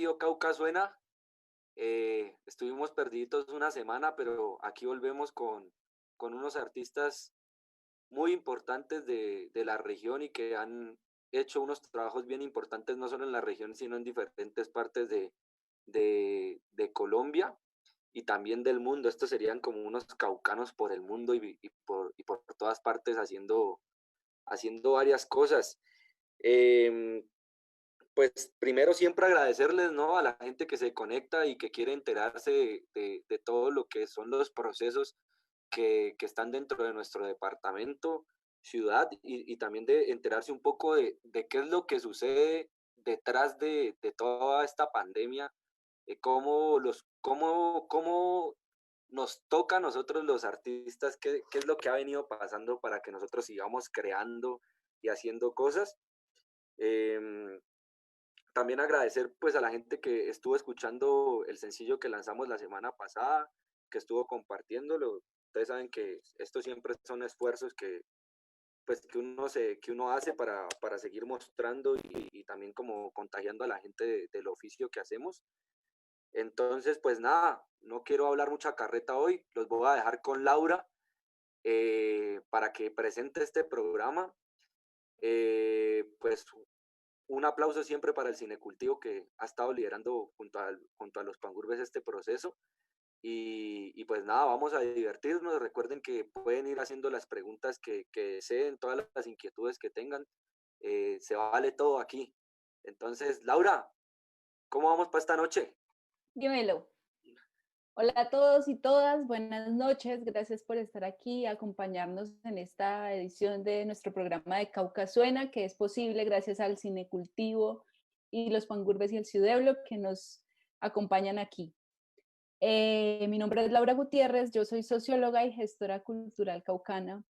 sido Cauca Suena. Estuvimos perdidos una semana, pero aquí volvemos con unos artistas muy importantes de la región y que han hecho unos trabajos bien importantes, no solo en la región, sino en diferentes partes de Colombia y también del mundo. Estos serían como unos caucanos por el mundo y por todas partes haciendo varias cosas. Em, pues primero siempre agradecerles, ¿no? A la gente que se conecta y que quiere enterarse de todo lo que son los procesos que están dentro de nuestro departamento, ciudad, y también de enterarse un poco de qué es lo que sucede detrás de toda esta pandemia, cómo nos toca a nosotros los artistas, qué es lo que ha venido pasando para que nosotros sigamos creando y haciendo cosas. Em, También agradecer pues a la gente que estuvo escuchando el sencillo que lanzamos la semana pasada, que estuvo compartiéndolo. Ustedes saben que esto siempre son esfuerzos que uno hace para seguir mostrando y también como contagiando a la gente del oficio que hacemos. Entonces, pues nada, no quiero hablar mucha carreta hoy, los voy a dejar con Laura para que presente este programa. Pues un aplauso siempre para el Cinecultivo que ha estado liderando junto a los Pangurbes este proceso. Y pues nada, vamos a divertirnos. Recuerden que pueden ir haciendo las preguntas que deseen, todas las inquietudes que tengan. Se vale todo aquí. Entonces, Laura, ¿cómo vamos para esta noche? Dímelo. Hola a todos y todas, buenas noches. Gracias por estar aquí, acompañarnos en esta edición de nuestro programa de Cauca Suena, que es posible gracias al Cinecultivo y los Pangurbes y el Ciudeblo que nos acompañan aquí. Mi nombre es Laura Gutiérrez, yo soy socióloga y gestora cultural caucana.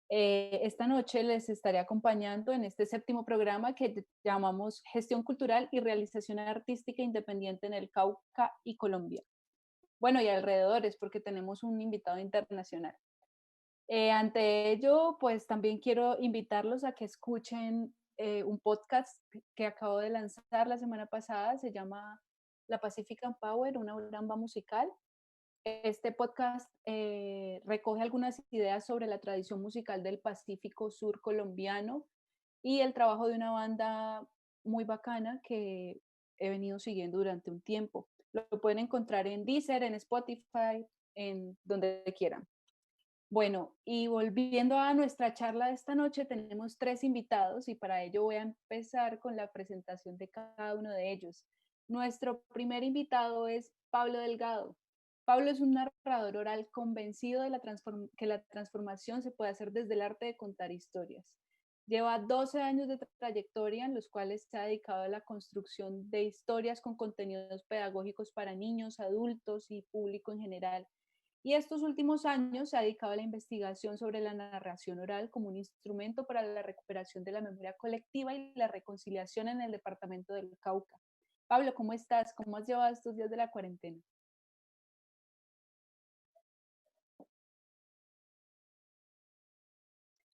Esta noche les estaré acompañando en este séptimo programa que llamamos Gestión Cultural y Realización Artística Independiente en el Cauca y Colombia. Bueno, y alrededores, porque tenemos un invitado internacional. Ante ello, pues también quiero invitarlos a que escuchen un podcast que acabo de lanzar la semana pasada, se llama La Pacific Power, una bramba musical. Este podcast recoge algunas ideas sobre la tradición musical del Pacífico Sur colombiano y el trabajo de una banda muy bacana que he venido siguiendo durante un tiempo. Lo pueden encontrar en Deezer, en Spotify, en donde quieran. Bueno, y volviendo a nuestra charla de esta noche, tenemos 3 invitados y para ello voy a empezar con la presentación de cada uno de ellos. Nuestro primer invitado es Pablo Delgado. Pablo es un narrador oral convencido de que la transformación se puede hacer desde el arte de contar historias. Lleva 12 años de trayectoria en los cuales se ha dedicado a la construcción de historias con contenidos pedagógicos para niños, adultos y público en general. Y estos últimos años se ha dedicado a la investigación sobre la narración oral como un instrumento para la recuperación de la memoria colectiva y la reconciliación en el departamento del Cauca. Pablo, ¿cómo estás? ¿Cómo has llevado estos días de la cuarentena?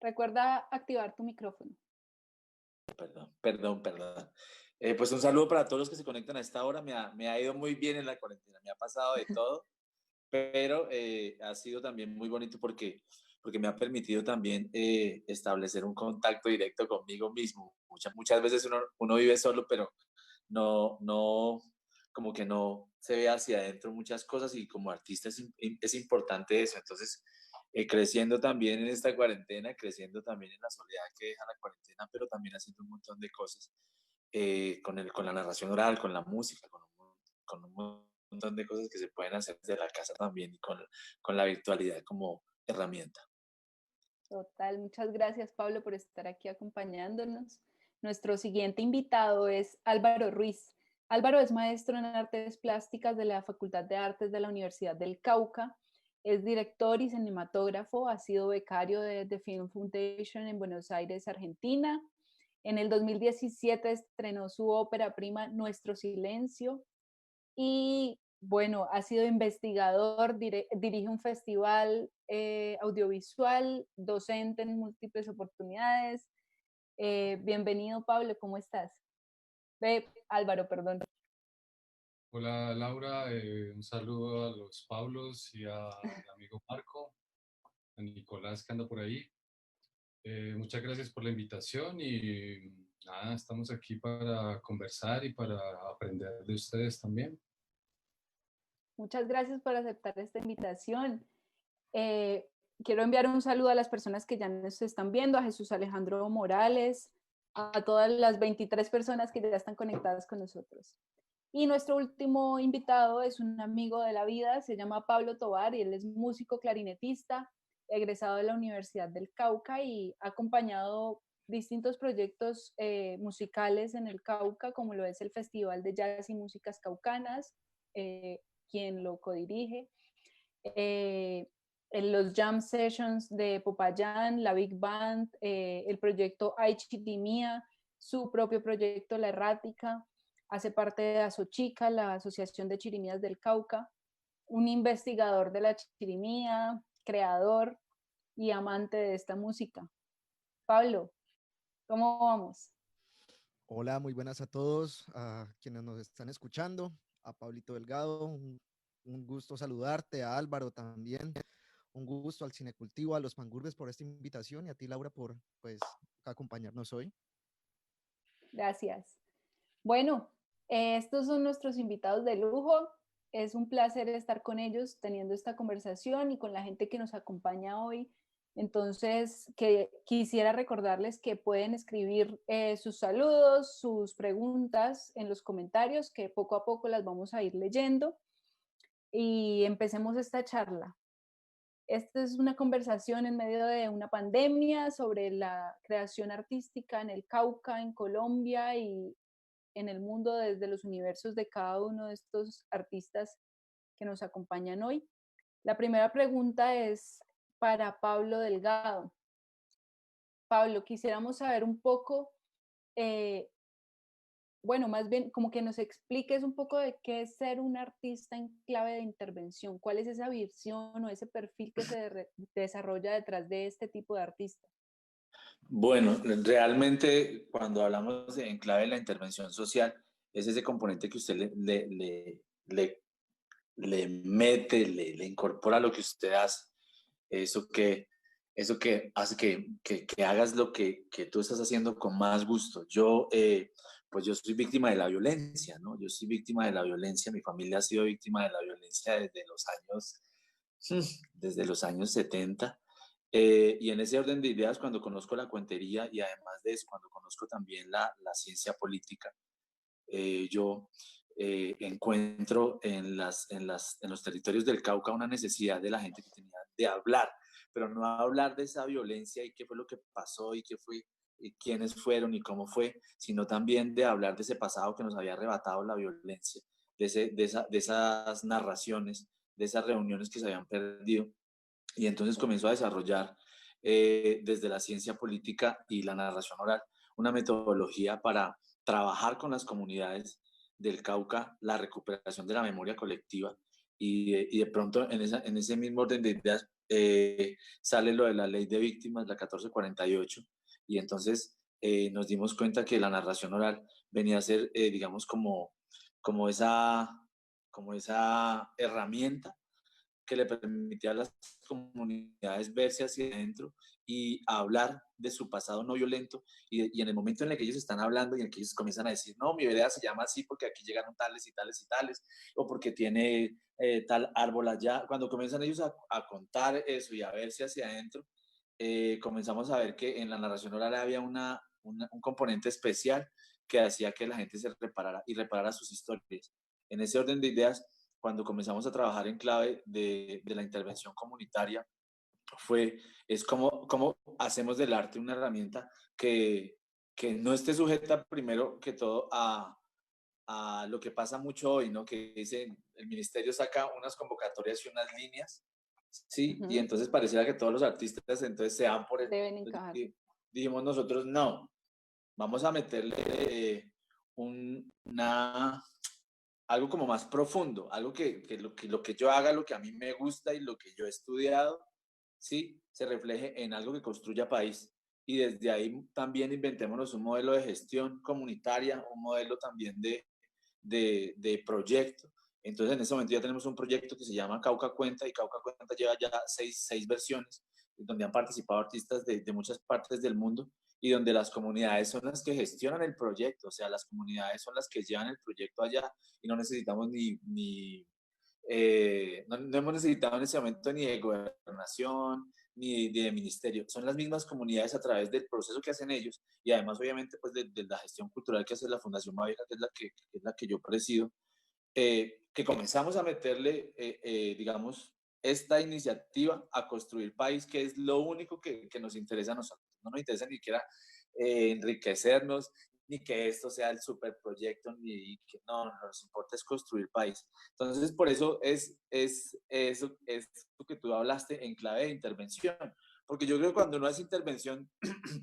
Recuerda activar tu micrófono. Perdón. Pues un saludo para todos los que se conectan a esta hora. Me ha ido muy bien en la cuarentena, me ha pasado de todo, pero ha sido también muy bonito porque me ha permitido también establecer un contacto directo conmigo mismo. Muchas veces uno vive solo, pero no, como que no se ve hacia adentro muchas cosas y como artista es importante eso. Entonces, creciendo también en esta cuarentena, creciendo también en la soledad que deja la cuarentena, pero también haciendo un montón de cosas con la narración oral, con la música, con un montón de cosas que se pueden hacer desde la casa también y con la virtualidad como herramienta. Total, muchas gracias Pablo por estar aquí acompañándonos. Nuestro siguiente invitado es Álvaro Ruiz. Álvaro es maestro en artes plásticas de la Facultad de Artes de la Universidad del Cauca. Es director y cinematógrafo, ha sido becario de The Film Foundation en Buenos Aires, Argentina. En el 2017 estrenó su ópera prima Nuestro Silencio y bueno, ha sido investigador, dirige un festival audiovisual, docente en múltiples oportunidades. Bienvenido, Pablo, ¿cómo estás? Álvaro, perdón. Hola Laura, un saludo a los Pablos y al amigo Marco, a Nicolás que anda por ahí. Muchas gracias por la invitación y nada, estamos aquí para conversar y para aprender de ustedes también. Muchas gracias por aceptar esta invitación. Eh, Quiero enviar un saludo a las personas que ya nos están viendo, a Jesús Alejandro Morales, a todas las 23 personas que ya están conectadas con nosotros. Y nuestro último invitado es un amigo de la vida, se llama Pablo Tovar y él es músico clarinetista, egresado de la Universidad del Cauca y ha acompañado distintos proyectos musicales en el Cauca, como lo es el Festival de Jazz y Músicas Caucanas, quien lo codirige, en los jam sessions de Popayán, la Big Band, el proyecto Ay Chirimía, su propio proyecto La Errática, hace parte de Asochica, la Asociación de Chirimías del Cauca, un investigador de la chirimía, creador y amante de esta música. Pablo, ¿cómo vamos? Hola, muy buenas a todos, a quienes nos están escuchando, a Pablito Delgado, un gusto saludarte, a Álvaro también, un gusto al Cinecultivo, a los Pangurbes por esta invitación y a ti, Laura, por pues acompañarnos hoy. Gracias. Bueno, estos son nuestros invitados de lujo. Es un placer estar con ellos teniendo esta conversación y con la gente que nos acompaña hoy. Entonces, quisiera recordarles que pueden escribir sus saludos, sus preguntas en los comentarios, que poco a poco las vamos a ir leyendo. Y empecemos esta charla. Esta es una conversación en medio de una pandemia sobre la creación artística en el Cauca, en Colombia y en el mundo desde los universos de cada uno de estos artistas que nos acompañan hoy. La primera pregunta es para Pablo Delgado. Pablo, quisiéramos saber un poco, bueno, más bien como que nos expliques un poco de qué es ser un artista en clave de intervención, cuál es esa visión o ese perfil que se desarrolla detrás de este tipo de artista. Bueno, realmente cuando hablamos en clave de la intervención social, es ese componente que usted le mete, le incorpora lo que usted hace, eso que, eso que hace que hagas lo que tú estás haciendo con más gusto. Pues yo soy víctima de la violencia, ¿no? Yo soy víctima de la violencia, mi familia ha sido víctima de la violencia desde los años 70. Y en ese orden de ideas, cuando conozco la cuentería y además de eso, cuando conozco también la ciencia política, yo encuentro en los territorios del Cauca una necesidad de la gente que tenía de hablar, pero no hablar de esa violencia y qué fue lo que pasó y qué fue, y quiénes fueron y cómo fue, sino también de hablar de ese pasado que nos había arrebatado la violencia, de esas narraciones, de esas reuniones que se habían perdido. Y entonces comenzó a desarrollar desde la ciencia política y la narración oral una metodología para trabajar con las comunidades del Cauca la recuperación de la memoria colectiva y de pronto en ese mismo orden de ideas sale lo de la ley de víctimas, la 1448, y entonces nos dimos cuenta que la narración oral venía a ser, digamos, como, esa, como esa herramienta que le permitía a las comunidades verse hacia adentro y hablar de su pasado no violento y en el momento en el que ellos están hablando y en el que ellos comienzan a decir, no, mi vereda se llama así porque aquí llegaron tales y tales y tales, o porque tiene tal árbol allá, cuando comienzan ellos a contar eso y a verse hacia adentro, comenzamos a ver que en la narración oral había un componente especial que hacía que la gente se reparara y reparara sus historias. En ese orden de ideas, cuando comenzamos a trabajar en clave de la intervención comunitaria, es como hacemos del arte una herramienta que no esté sujeta primero que todo a lo que pasa mucho hoy, ¿no? Que dice, el ministerio saca unas convocatorias y unas líneas, ¿sí? Y entonces pareciera que todos los artistas entonces se van por el... Deben encajar. Dijimos nosotros, no, vamos a meterle algo como más profundo, algo lo que yo haga, lo que a mí me gusta y lo que yo he estudiado, sí, se refleje en algo que construya país. Y desde ahí también inventémonos un modelo de gestión comunitaria, un modelo también de proyecto. Entonces, en este momento ya tenemos un proyecto que se llama Cauca Cuenta, y Cauca Cuenta lleva ya seis versiones, donde han participado artistas de muchas partes del mundo, y donde las comunidades son las que gestionan el proyecto. O sea, las comunidades son las que llevan el proyecto allá, y no necesitamos no hemos necesitado en ese momento ni de gobernación, ni de ministerio. Son las mismas comunidades a través del proceso que hacen ellos, y además obviamente pues de la gestión cultural que hace la Fundación Mavica, que es la que yo presido, que comenzamos a meterle, digamos, esta iniciativa a construir país, que es lo único que nos interesa a nosotros. No nos interesa ni siquiera enriquecernos, ni que esto sea el superproyecto, ni que no, nos importa es construir país. Entonces, por eso es lo que tú hablaste en clave de intervención, porque yo creo que cuando uno hace intervención,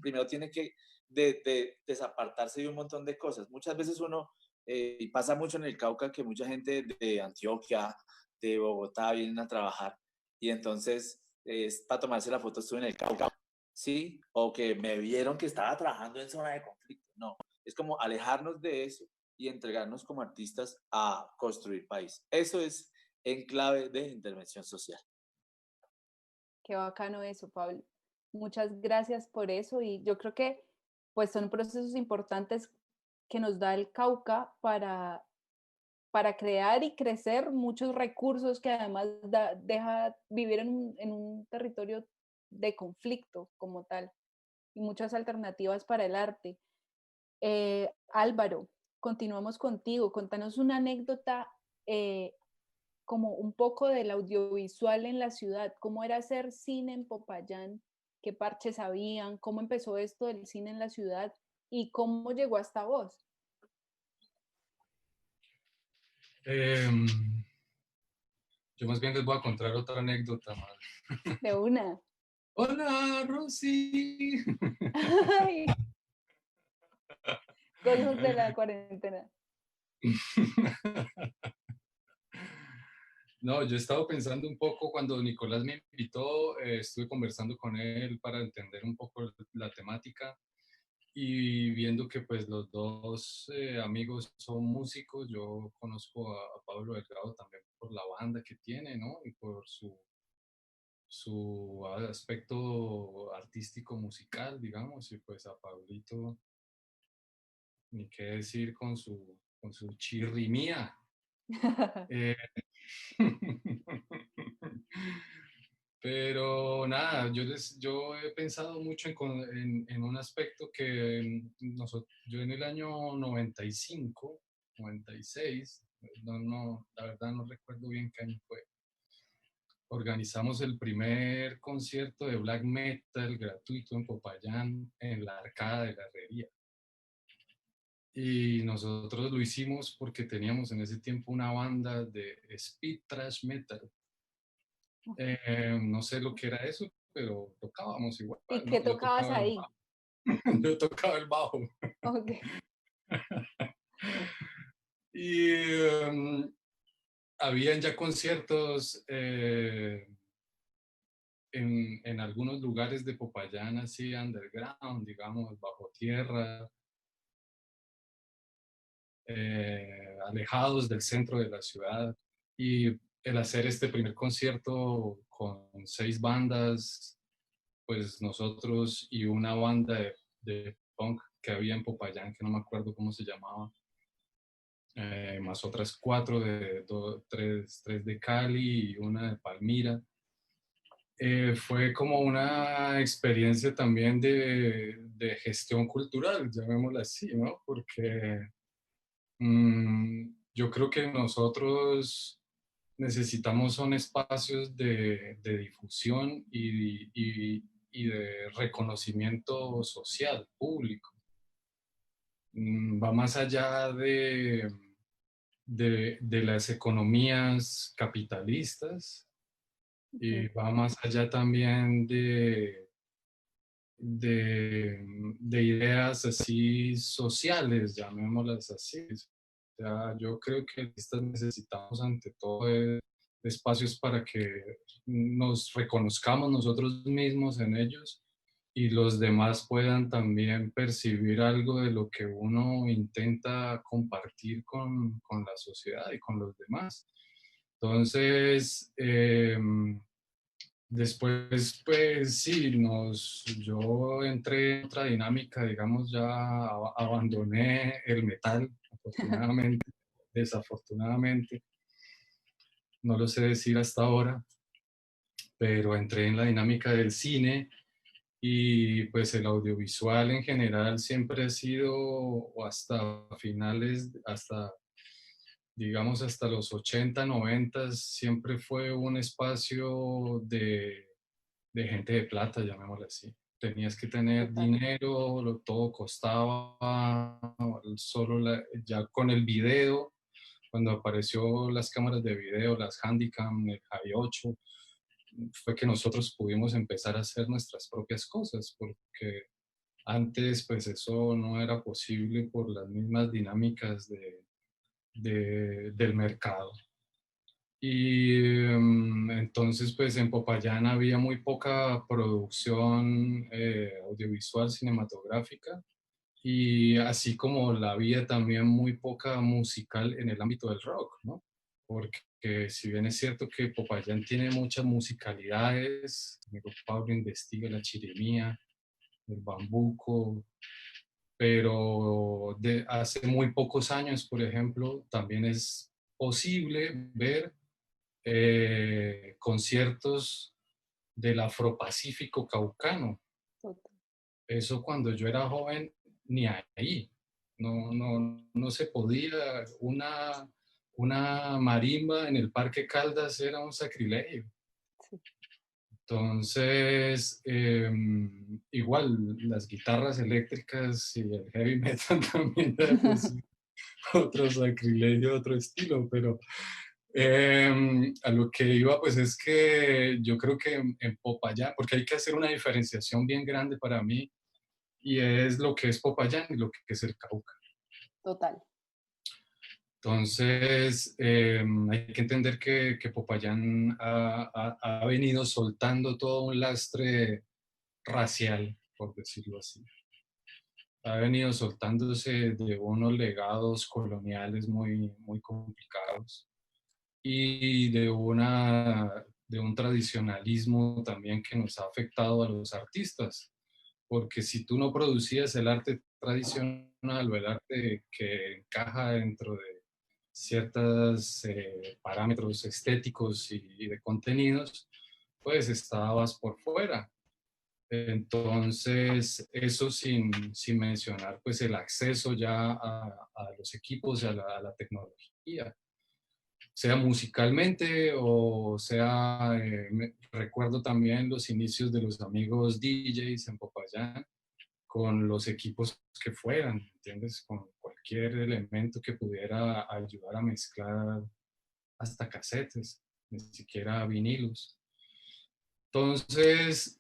primero tiene que desapartarse de un montón de cosas. Muchas veces uno, y pasa mucho en el Cauca, que mucha gente de Antioquia, de Bogotá vienen a trabajar, y entonces para tomarse la foto estuve en el Cauca, ¿sí? O que me vieron que estaba trabajando en zona de conflicto. No, es como alejarnos de eso y entregarnos como artistas a construir país. Eso es en clave de intervención social. Qué bacano eso, Pablo. Muchas gracias por eso, y yo creo que pues son procesos importantes que nos da el Cauca para crear y crecer muchos recursos que además deja vivir en un territorio de conflicto como tal, y muchas alternativas para el arte. Álvaro, continuamos contigo. Contanos una anécdota como un poco del audiovisual en la ciudad. ¿Cómo era hacer cine en Popayán? ¿Qué parches habían? ¿Cómo empezó esto del cine en la ciudad? ¿Y cómo llegó hasta vos? Yo más bien les voy a contar otra anécdota más. De una. Hola, Rosy. Ay, cosas de la cuarentena. No, yo he estado pensando un poco cuando Nicolás me invitó, estuve conversando con él para entender un poco la temática, y viendo que pues los dos amigos son músicos. Yo conozco a Pablo Delgado también por la banda que tiene, ¿no? Y por su aspecto artístico musical, digamos, y pues a Pablito, ni qué decir con su chirrimía. Eh, Pero nada, yo he pensado mucho en un aspecto que yo en el año 95, 96, la verdad no recuerdo bien qué año fue, organizamos el primer concierto de black metal gratuito en Popayán, en la Arcada de la Herrería. Y nosotros lo hicimos porque teníamos en ese tiempo una banda de speed thrash metal. No sé lo que era eso, pero tocábamos igual, ¿Y ¿no? qué tocabas ahí? Yo tocaba el bajo. Ok. Y habían ya conciertos en algunos lugares de Popayán, así underground, digamos, bajo tierra, alejados del centro de la ciudad. Y el hacer este primer concierto con 6 bandas, pues nosotros y una banda de punk que había en Popayán, que no me acuerdo cómo se llamaba, más otras 4 3 de Cali y una de Palmira. Fue como una experiencia también de gestión cultural, llamémosla así, ¿no? Porque yo creo que nosotros necesitamos son espacios de difusión y de reconocimiento social, público. Va más allá de las economías capitalistas, y va más allá también de ideas así sociales, llamémoslas así. O sea, yo creo que necesitamos ante todo espacios para que nos reconozcamos nosotros mismos en ellos, y los demás puedan también percibir algo de lo que uno intenta compartir con la sociedad y con los demás. Entonces, después, pues sí, yo entré en otra dinámica, digamos, ya abandoné el metal, afortunadamente, desafortunadamente, no lo sé decir hasta ahora, pero entré en la dinámica del cine y pues el audiovisual en general siempre ha sido, o hasta finales, hasta digamos hasta los 80 90, siempre fue un espacio de gente de plata, llamémoslo así. Tenías que tener Total. dinero, todo costaba, ya con el video, cuando apareció las cámaras de video, las Handycam, el High 8, fue que nosotros pudimos empezar a hacer nuestras propias cosas, porque antes pues eso no era posible por las mismas dinámicas del mercado. Y entonces, pues en Popayán había muy poca producción audiovisual cinematográfica y así como la había también muy poca musical en el ámbito del rock, ¿no? Porque si bien es cierto que Popayán tiene muchas musicalidades, amigo Pablo investiga la chirimía, el bambuco, pero de hace muy pocos años, por ejemplo, también es posible ver conciertos del Afropacífico Caucano. Total. Eso cuando yo era joven, ni ahí. No se podía. Una marimba en el Parque Caldas era un sacrilegio. Sí. Entonces, igual las guitarras eléctricas y el heavy metal también era pues, otro sacrilegio, otro estilo, pero a lo que iba, pues es que yo creo que en Popayán, porque hay que hacer una diferenciación bien grande para mí, y es lo que es Popayán y lo que es el Cauca. Total. Entonces, hay que entender que Popayán ha venido soltando todo un lastre racial, por decirlo así. Ha venido soltándose de unos legados coloniales muy, muy complicados y de un tradicionalismo también que nos ha afectado a los artistas, porque si tú no producías el arte tradicional o el arte que encaja dentro de ciertos parámetros estéticos y de contenidos, pues estabas por fuera. Entonces, eso sin mencionar pues el acceso ya a los equipos y a la tecnología, sea musicalmente o sea, recuerdo también los inicios de los amigos DJs en Popayán con los equipos que fueran, ¿entiendes? Con cualquier elemento que pudiera ayudar a mezclar hasta casetes, ni siquiera vinilos. Entonces,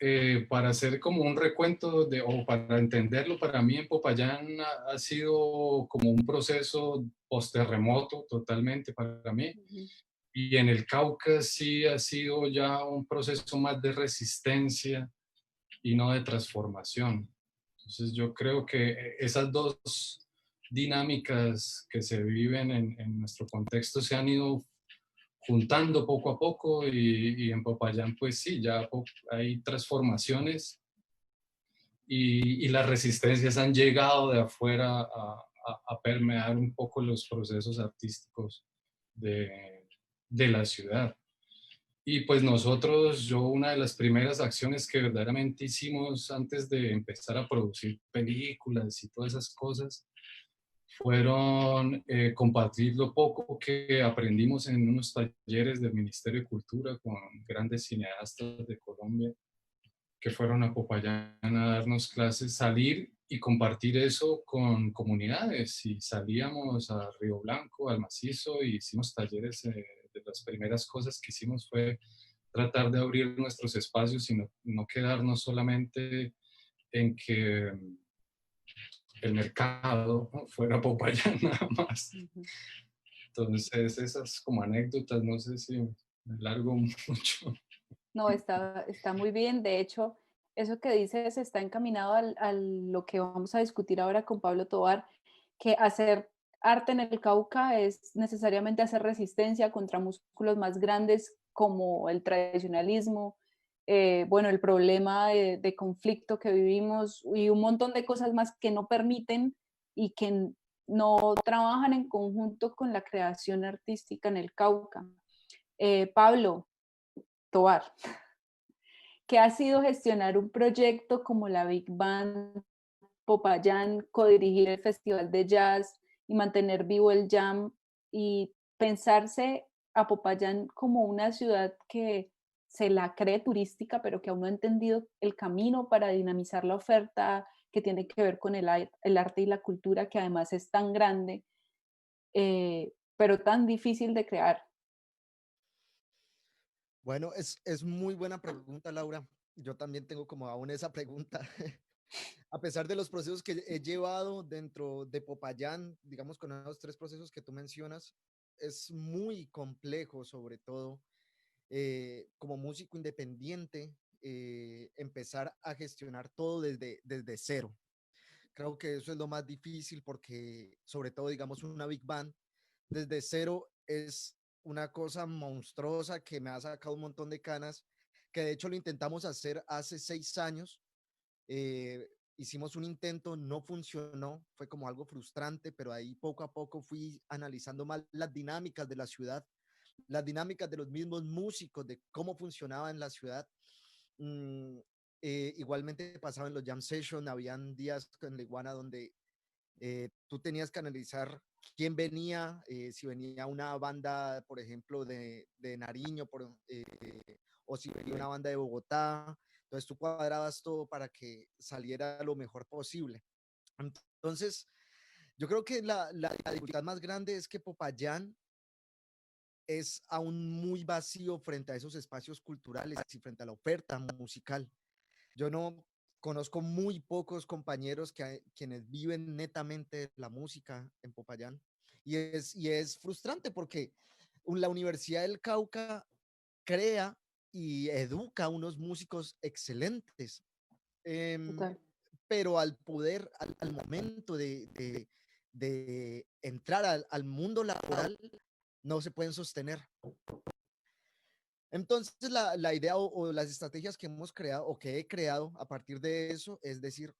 para hacer como un recuento o para entenderlo, para mí en Popayán ha sido como un proceso post-terremoto totalmente para mí. Uh-huh. Y en el Cauca sí ha sido ya un proceso más de resistencia y no de transformación. Entonces yo creo que esas dos dinámicas que se viven en nuestro contexto se han ido juntando poco a poco y en Popayán pues sí, ya hay transformaciones y las resistencias han llegado de afuera a permear un poco los procesos artísticos de la ciudad. Y pues nosotros, yo una de las primeras acciones que verdaderamente hicimos antes de empezar a producir películas y todas esas cosas, fueron compartir lo poco que aprendimos en unos talleres del Ministerio de Cultura con grandes cineastas de Colombia que fueron a Popayán a darnos clases, salir y compartir eso con comunidades. Y salíamos a Río Blanco, al Macizo, y hicimos talleres. De las primeras cosas que hicimos fue tratar de abrir nuestros espacios y no quedarnos solamente en que el mercado fuera Popayán nada más. Uh-huh. Entonces, esas como anécdotas, no sé si me largo mucho. No, está muy bien. De hecho, eso que dices está encaminado a lo que vamos a discutir ahora con Pablo Tovar, que hacer arte en el Cauca es necesariamente hacer resistencia contra músculos más grandes como el tradicionalismo, bueno, el problema de conflicto que vivimos y un montón de cosas más que no permiten y que no trabajan en conjunto con la creación artística en el Cauca. Pablo Tovar, ¿qué ha sido gestionar un proyecto como la Big Band Popayán, codirigir el Festival de Jazz y mantener vivo el jam y pensarse a Popayán como una ciudad que se la cree turística, pero que aún no ha entendido el camino para dinamizar la oferta que tiene que ver con el arte y la cultura, que además es tan grande, pero tan difícil de crear? Bueno, es muy buena pregunta, Laura. Yo también tengo como aún esa pregunta. A pesar de los procesos que he llevado dentro de Popayán, digamos con esos tres procesos que tú mencionas, es muy complejo, sobre todo como músico independiente, empezar a gestionar todo desde cero. Creo que eso es lo más difícil porque, sobre todo, digamos, una big band desde cero es una cosa monstruosa que me ha sacado un montón de canas, que de hecho lo intentamos hacer hace 6 años. Hicimos un intento, no funcionó, fue como algo frustrante, pero ahí poco a poco fui analizando más las dinámicas de la ciudad, las dinámicas de los mismos músicos, de cómo funcionaba en la ciudad. Mm, igualmente pasaba en los jam sessions, habían días en La Iguana donde tú tenías que analizar quién venía, si venía una banda, por ejemplo, de Nariño, o si venía una banda de Bogotá. Entonces tú cuadrabas todo para que saliera lo mejor posible. Entonces, yo creo que la dificultad más grande es que Popayán es aún muy vacío frente a esos espacios culturales y frente a la oferta musical. Yo no conozco muy pocos compañeros quienes viven netamente la música en Popayán y es frustrante porque la Universidad del Cauca crea y educa a unos músicos excelentes, em, Total. pero al momento de entrar al mundo laboral, no se pueden sostener. Entonces, la idea o las estrategias que hemos creado o que he creado a partir de eso es decir,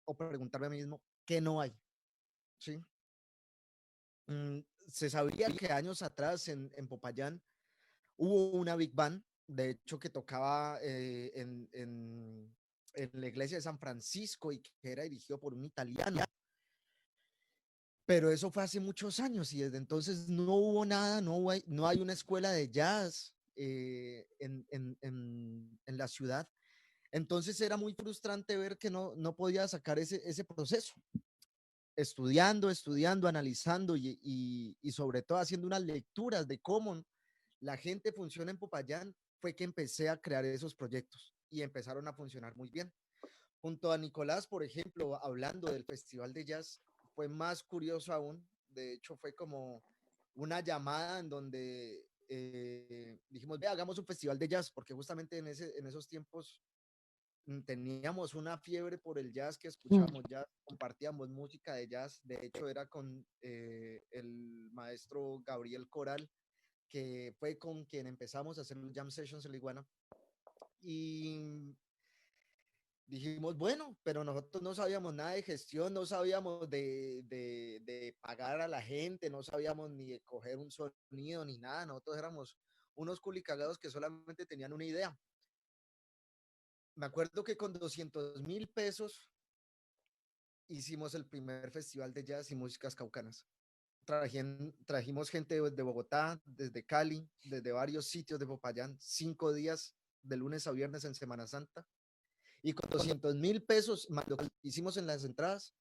o preguntarme a mí mismo, ¿qué no hay? ¿Sí? Se sabía que años atrás en Popayán hubo una Big Band, de hecho, que tocaba en la iglesia de San Francisco y que era dirigido por un italiano. Pero eso fue hace muchos años y desde entonces no hubo nada, no hay una escuela de jazz en la ciudad. Entonces era muy frustrante ver que no podía sacar ese proceso. Estudiando, analizando y sobre todo haciendo unas lecturas de cómo la gente funciona en Popayán, fue que empecé a crear esos proyectos y empezaron a funcionar muy bien. Junto a Nicolás, por ejemplo, hablando del Festival de Jazz, fue más curioso aún. De hecho, fue como una llamada en donde dijimos, ve, hagamos un festival de jazz, porque justamente en esos tiempos teníamos una fiebre por el jazz, que escuchábamos jazz, compartíamos música de jazz. De hecho, era con el maestro Gabriel Coral, que fue con quien empezamos a hacer los jam sessions en La Iguana. Y dijimos, bueno, pero nosotros no sabíamos nada de gestión, no sabíamos de pagar a la gente, no sabíamos ni de coger un sonido ni nada. Nosotros éramos unos culicagados que solamente tenían una idea. Me acuerdo que con 200.000 pesos hicimos el primer festival de jazz y músicas caucanas. Trajimos gente de Bogotá, desde Cali, desde varios sitios de Popayán, 5 días de lunes a viernes en Semana Santa. Y con 200.000 pesos, más lo que hicimos en las entradas,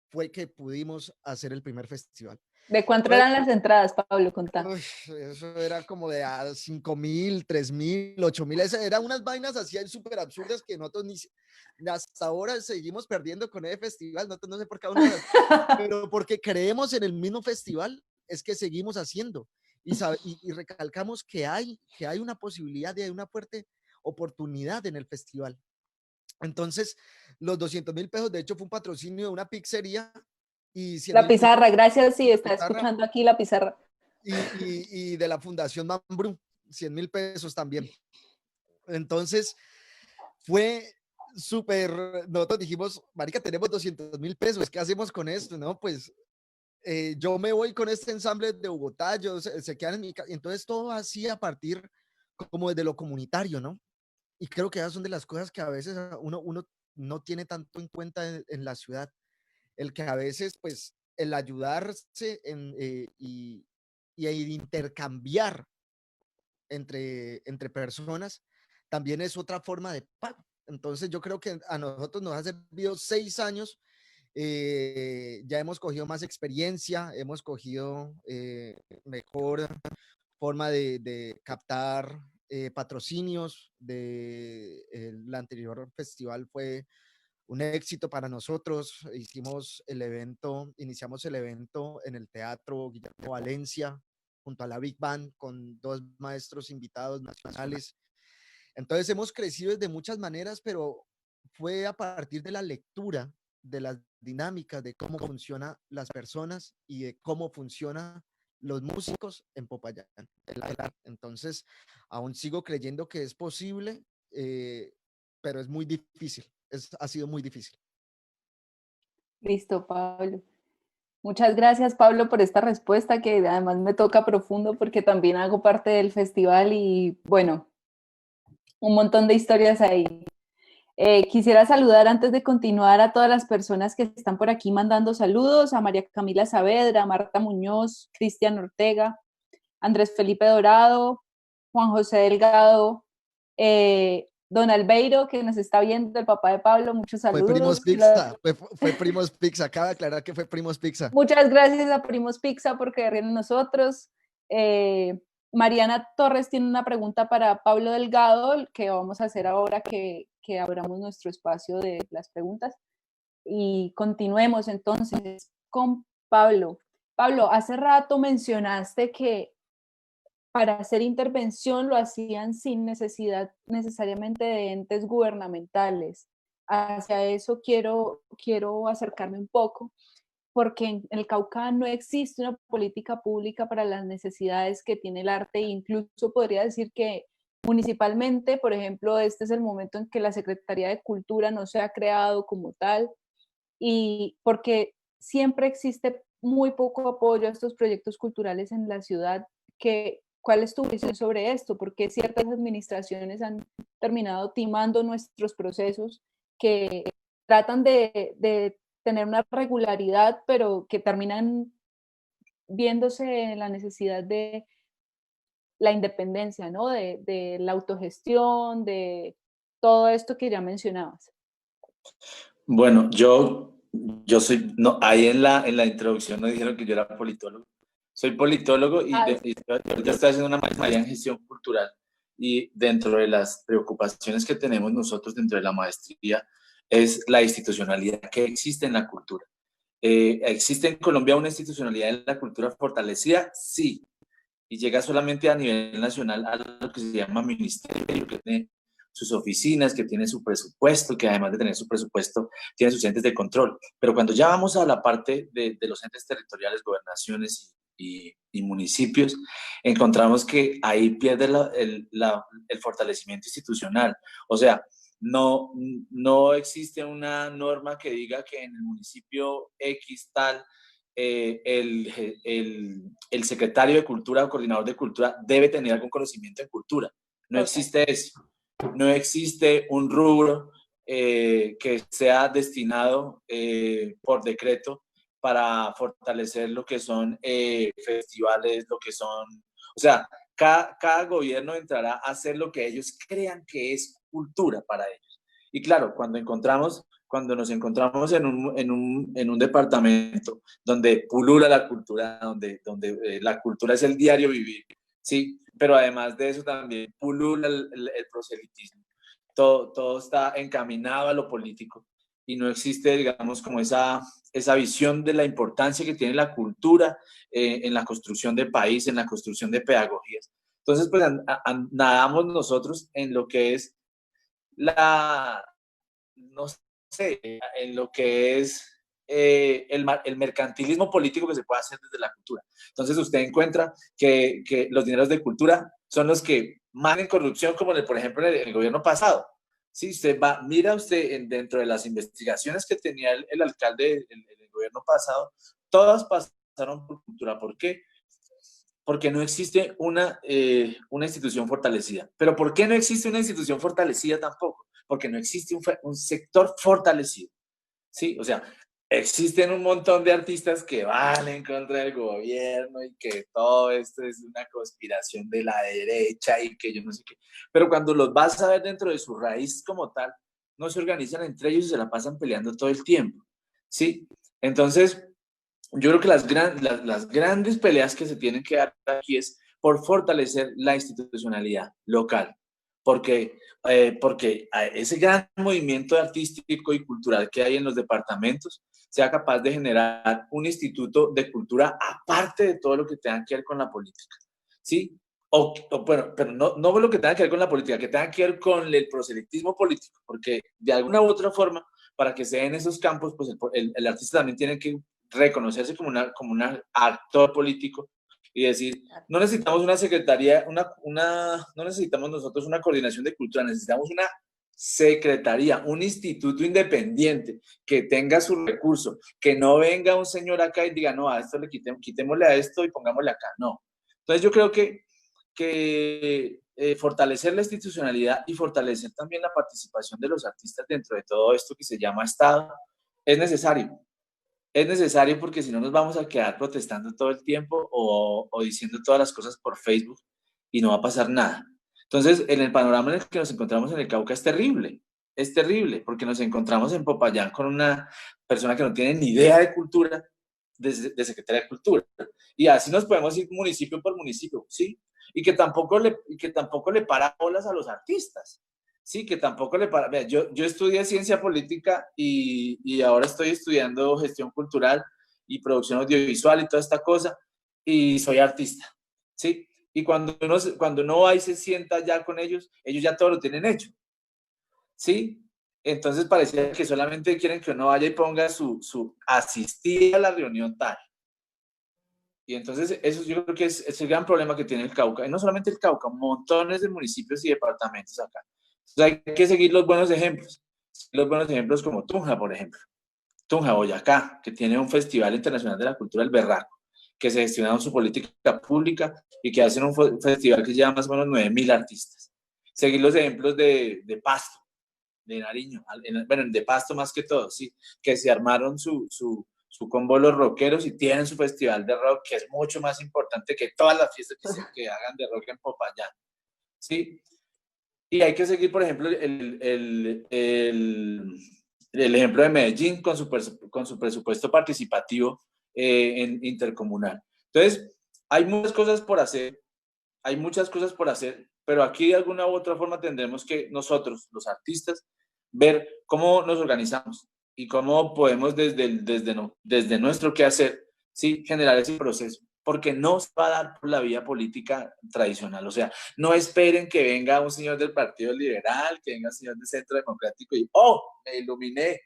fue que pudimos hacer el primer festival. ¿De cuánto eran las entradas, Pablo? Contá. Eso era como de 5.000, 3.000, 8.000. Eran unas vainas así súper absurdas que nosotros hasta ahora seguimos perdiendo con ese festival. Nosotros no sé por qué aún, pero porque creemos en el mismo festival es que seguimos haciendo y recalcamos que hay una posibilidad, hay una fuerte oportunidad en el festival. Entonces, los 200.000 pesos, de hecho, fue un patrocinio de una pizzería y 100.000 La pesos pizarra, gracias si está pizarra escuchando aquí la pizarra. y de la Fundación Mambrú, 100.000 pesos también. Entonces, fue súper, nosotros dijimos, marica, tenemos 200.000 pesos, ¿qué hacemos con esto? No, pues yo me voy con este ensamble de Bogotá, se quedan en mi casa, entonces todo así a partir como desde lo comunitario, ¿no? Y creo que esas son de las cosas que a veces uno no tiene tanto en cuenta en la ciudad, el que a veces, pues, el ayudarse y el intercambiar entre personas también es otra forma de pago. Entonces yo creo que a nosotros nos ha servido 6 años, ya hemos cogido más experiencia, hemos cogido mejor forma de captar patrocinios. El anterior festival fue un éxito para nosotros. Iniciamos el evento en el Teatro Guillermo Valencia, junto a la Big Band, con 2 maestros invitados nacionales. Entonces hemos crecido de muchas maneras, pero fue a partir de la lectura de las dinámicas de cómo funcionan las personas y de cómo funcionan los músicos en Popayán. Entonces, aún sigo creyendo que es posible, pero es muy difícil. Ha sido muy difícil. Listo, Pablo. Muchas gracias, Pablo, por esta respuesta que además me toca profundo porque también hago parte del festival y bueno, un montón de historias ahí. Quisiera saludar antes de continuar a todas las personas que están por aquí mandando saludos, a María Camila Saavedra, Marta Muñoz, Cristian Ortega, Andrés Felipe Dorado, Juan José Delgado, Don Albeiro, que nos está viendo, el papá de Pablo, muchos Fue Primos saludos. Pizza, fue Primos Pizza, acaba de aclarar que fue Primos Pizza. Muchas gracias a Primos Pizza por creer en nosotros. Mariana Torres tiene una pregunta para Pablo Delgado, que vamos a hacer ahora que abramos nuestro espacio de las preguntas. Y continuemos entonces con Pablo. Pablo, hace rato mencionaste que para hacer intervención lo hacían sin necesidad necesariamente de entes gubernamentales. Hacia eso quiero acercarme un poco, porque en el Cauca no existe una política pública para las necesidades que tiene el arte, e incluso podría decir que municipalmente, por ejemplo, este es el momento en que la Secretaría de Cultura no se ha creado como tal, y porque siempre existe muy poco apoyo a estos proyectos culturales en la ciudad. ¿Cuál es tu visión sobre esto? Porque ciertas administraciones han terminado timando nuestros procesos que tratan de tener una regularidad, pero que terminan viéndose la necesidad de la independencia, ¿no? De la autogestión, de todo esto que ya mencionabas. Bueno, yo soy, no, ahí en la introducción nos dijeron que yo era politólogo. Soy politólogo y yo estoy haciendo una maestría en gestión cultural, y dentro de las preocupaciones que tenemos nosotros dentro de la maestría es la institucionalidad que existe en la cultura. ¿Existe en Colombia una institucionalidad en la cultura fortalecida? Sí, y llega solamente a nivel nacional a lo que se llama ministerio, que tiene sus oficinas, que tiene su presupuesto, que además de tener su presupuesto, tiene sus entes de control. Pero cuando ya vamos a la parte de los entes territoriales, gobernaciones y municipios, encontramos que ahí pierde el fortalecimiento institucional. O sea, no existe una norma que diga que en el municipio X tal el secretario de Cultura o coordinador de Cultura debe tener algún conocimiento en cultura. No existe eso. No existe un rubro que sea destinado por decreto para fortalecer lo que son festivales, lo que son... O sea, cada gobierno entrará a hacer lo que ellos crean que es cultura para ellos. Y claro, cuando nos encontramos en un departamento donde pulula la cultura, donde la cultura es el diario vivir, ¿sí? Pero además de eso también pulula el proselitismo. Todo está encaminado a lo político y no existe, digamos, como esa visión de la importancia que tiene la cultura en la construcción de país, en la construcción de pedagogías. Entonces, pues nadamos nosotros en lo que es no sé, en lo que es el mercantilismo político que se puede hacer desde la cultura. Entonces usted encuentra que los dineros de cultura son los que más en corrupción, como por ejemplo en el gobierno pasado. Si usted va, mira usted dentro de las investigaciones que tenía el alcalde en el gobierno pasado, todas pasaron por cultura. ¿Por qué? Porque no existe una institución fortalecida. ¿Pero por qué no existe una institución fortalecida tampoco? Porque no existe un sector fortalecido. ¿Sí? O sea, existen un montón de artistas que van en contra del gobierno y que todo esto es una conspiración de la derecha y que yo no sé qué. Pero cuando los vas a ver dentro de su raíz como tal, no se organizan entre ellos y se la pasan peleando todo el tiempo. ¿Sí? Entonces, yo creo que las grandes peleas que se tienen que dar aquí es por fortalecer la institucionalidad local, porque ese gran movimiento artístico y cultural que hay en los departamentos sea capaz de generar un instituto de cultura aparte de todo lo que tenga que ver con la política, ¿sí? Bueno, pero no lo que tenga que ver con la política, que tenga que ver con el proselitismo político, porque de alguna u otra forma, para que se den esos campos, pues el artista también tiene que reconocerse como un actor político y decir, no necesitamos una secretaría, no necesitamos nosotros una coordinación de cultura, necesitamos una secretaría, un instituto independiente que tenga su recurso, que no venga un señor acá y diga, no, a esto quitémosle a esto y pongámosle acá, no. Entonces yo creo que fortalecer la institucionalidad y fortalecer también la participación de los artistas dentro de todo esto que se llama Estado es necesario. Es necesario porque si no nos vamos a quedar protestando todo el tiempo o diciendo todas las cosas por Facebook y no va a pasar nada. Entonces, en el panorama en el que nos encontramos en el Cauca es terrible, porque nos encontramos en Popayán con una persona que no tiene ni idea de cultura, de secretaria de cultura. Y así nos podemos ir municipio por municipio, ¿sí? Y que tampoco le para bolas a los artistas. Sí, que tampoco le para. Vea, yo estudié ciencia política y ahora estoy estudiando gestión cultural y producción audiovisual y toda esta cosa, y soy artista, ¿sí? Y cuando uno va y se sienta ya con ellos ya todo lo tienen hecho, ¿sí? Entonces parecía que solamente quieren que uno vaya y ponga su asistir a la reunión tal. Y entonces eso yo creo que es el gran problema que tiene el Cauca, y no solamente el Cauca, montones de municipios y departamentos acá. Entonces hay que seguir los buenos ejemplos como Tunja, por ejemplo. Tunja, Boyacá, que tiene un Festival Internacional de la Cultura del Berraco, que se gestionaron su política pública y que hacen un festival que lleva más o menos 9.000 artistas. Seguir los ejemplos de Pasto, de Nariño, bueno, de Pasto más que todo, sí, que se armaron su combo los rockeros y tienen su festival de rock, que es mucho más importante que todas las fiestas que hagan de rock en Popayán, ¿sí? Y hay que seguir, por ejemplo, el ejemplo de Medellín con su presupuesto participativo intercomunal. Entonces, hay muchas cosas por hacer, pero aquí de alguna u otra forma tendremos que nosotros, los artistas, ver cómo nos organizamos y cómo podemos desde nuestro quehacer, ¿sí? Generar ese proceso, porque no se va a dar por la vía política tradicional. O sea, no esperen que venga un señor del Partido Liberal, que venga un señor del Centro Democrático y ¡oh! Me iluminé,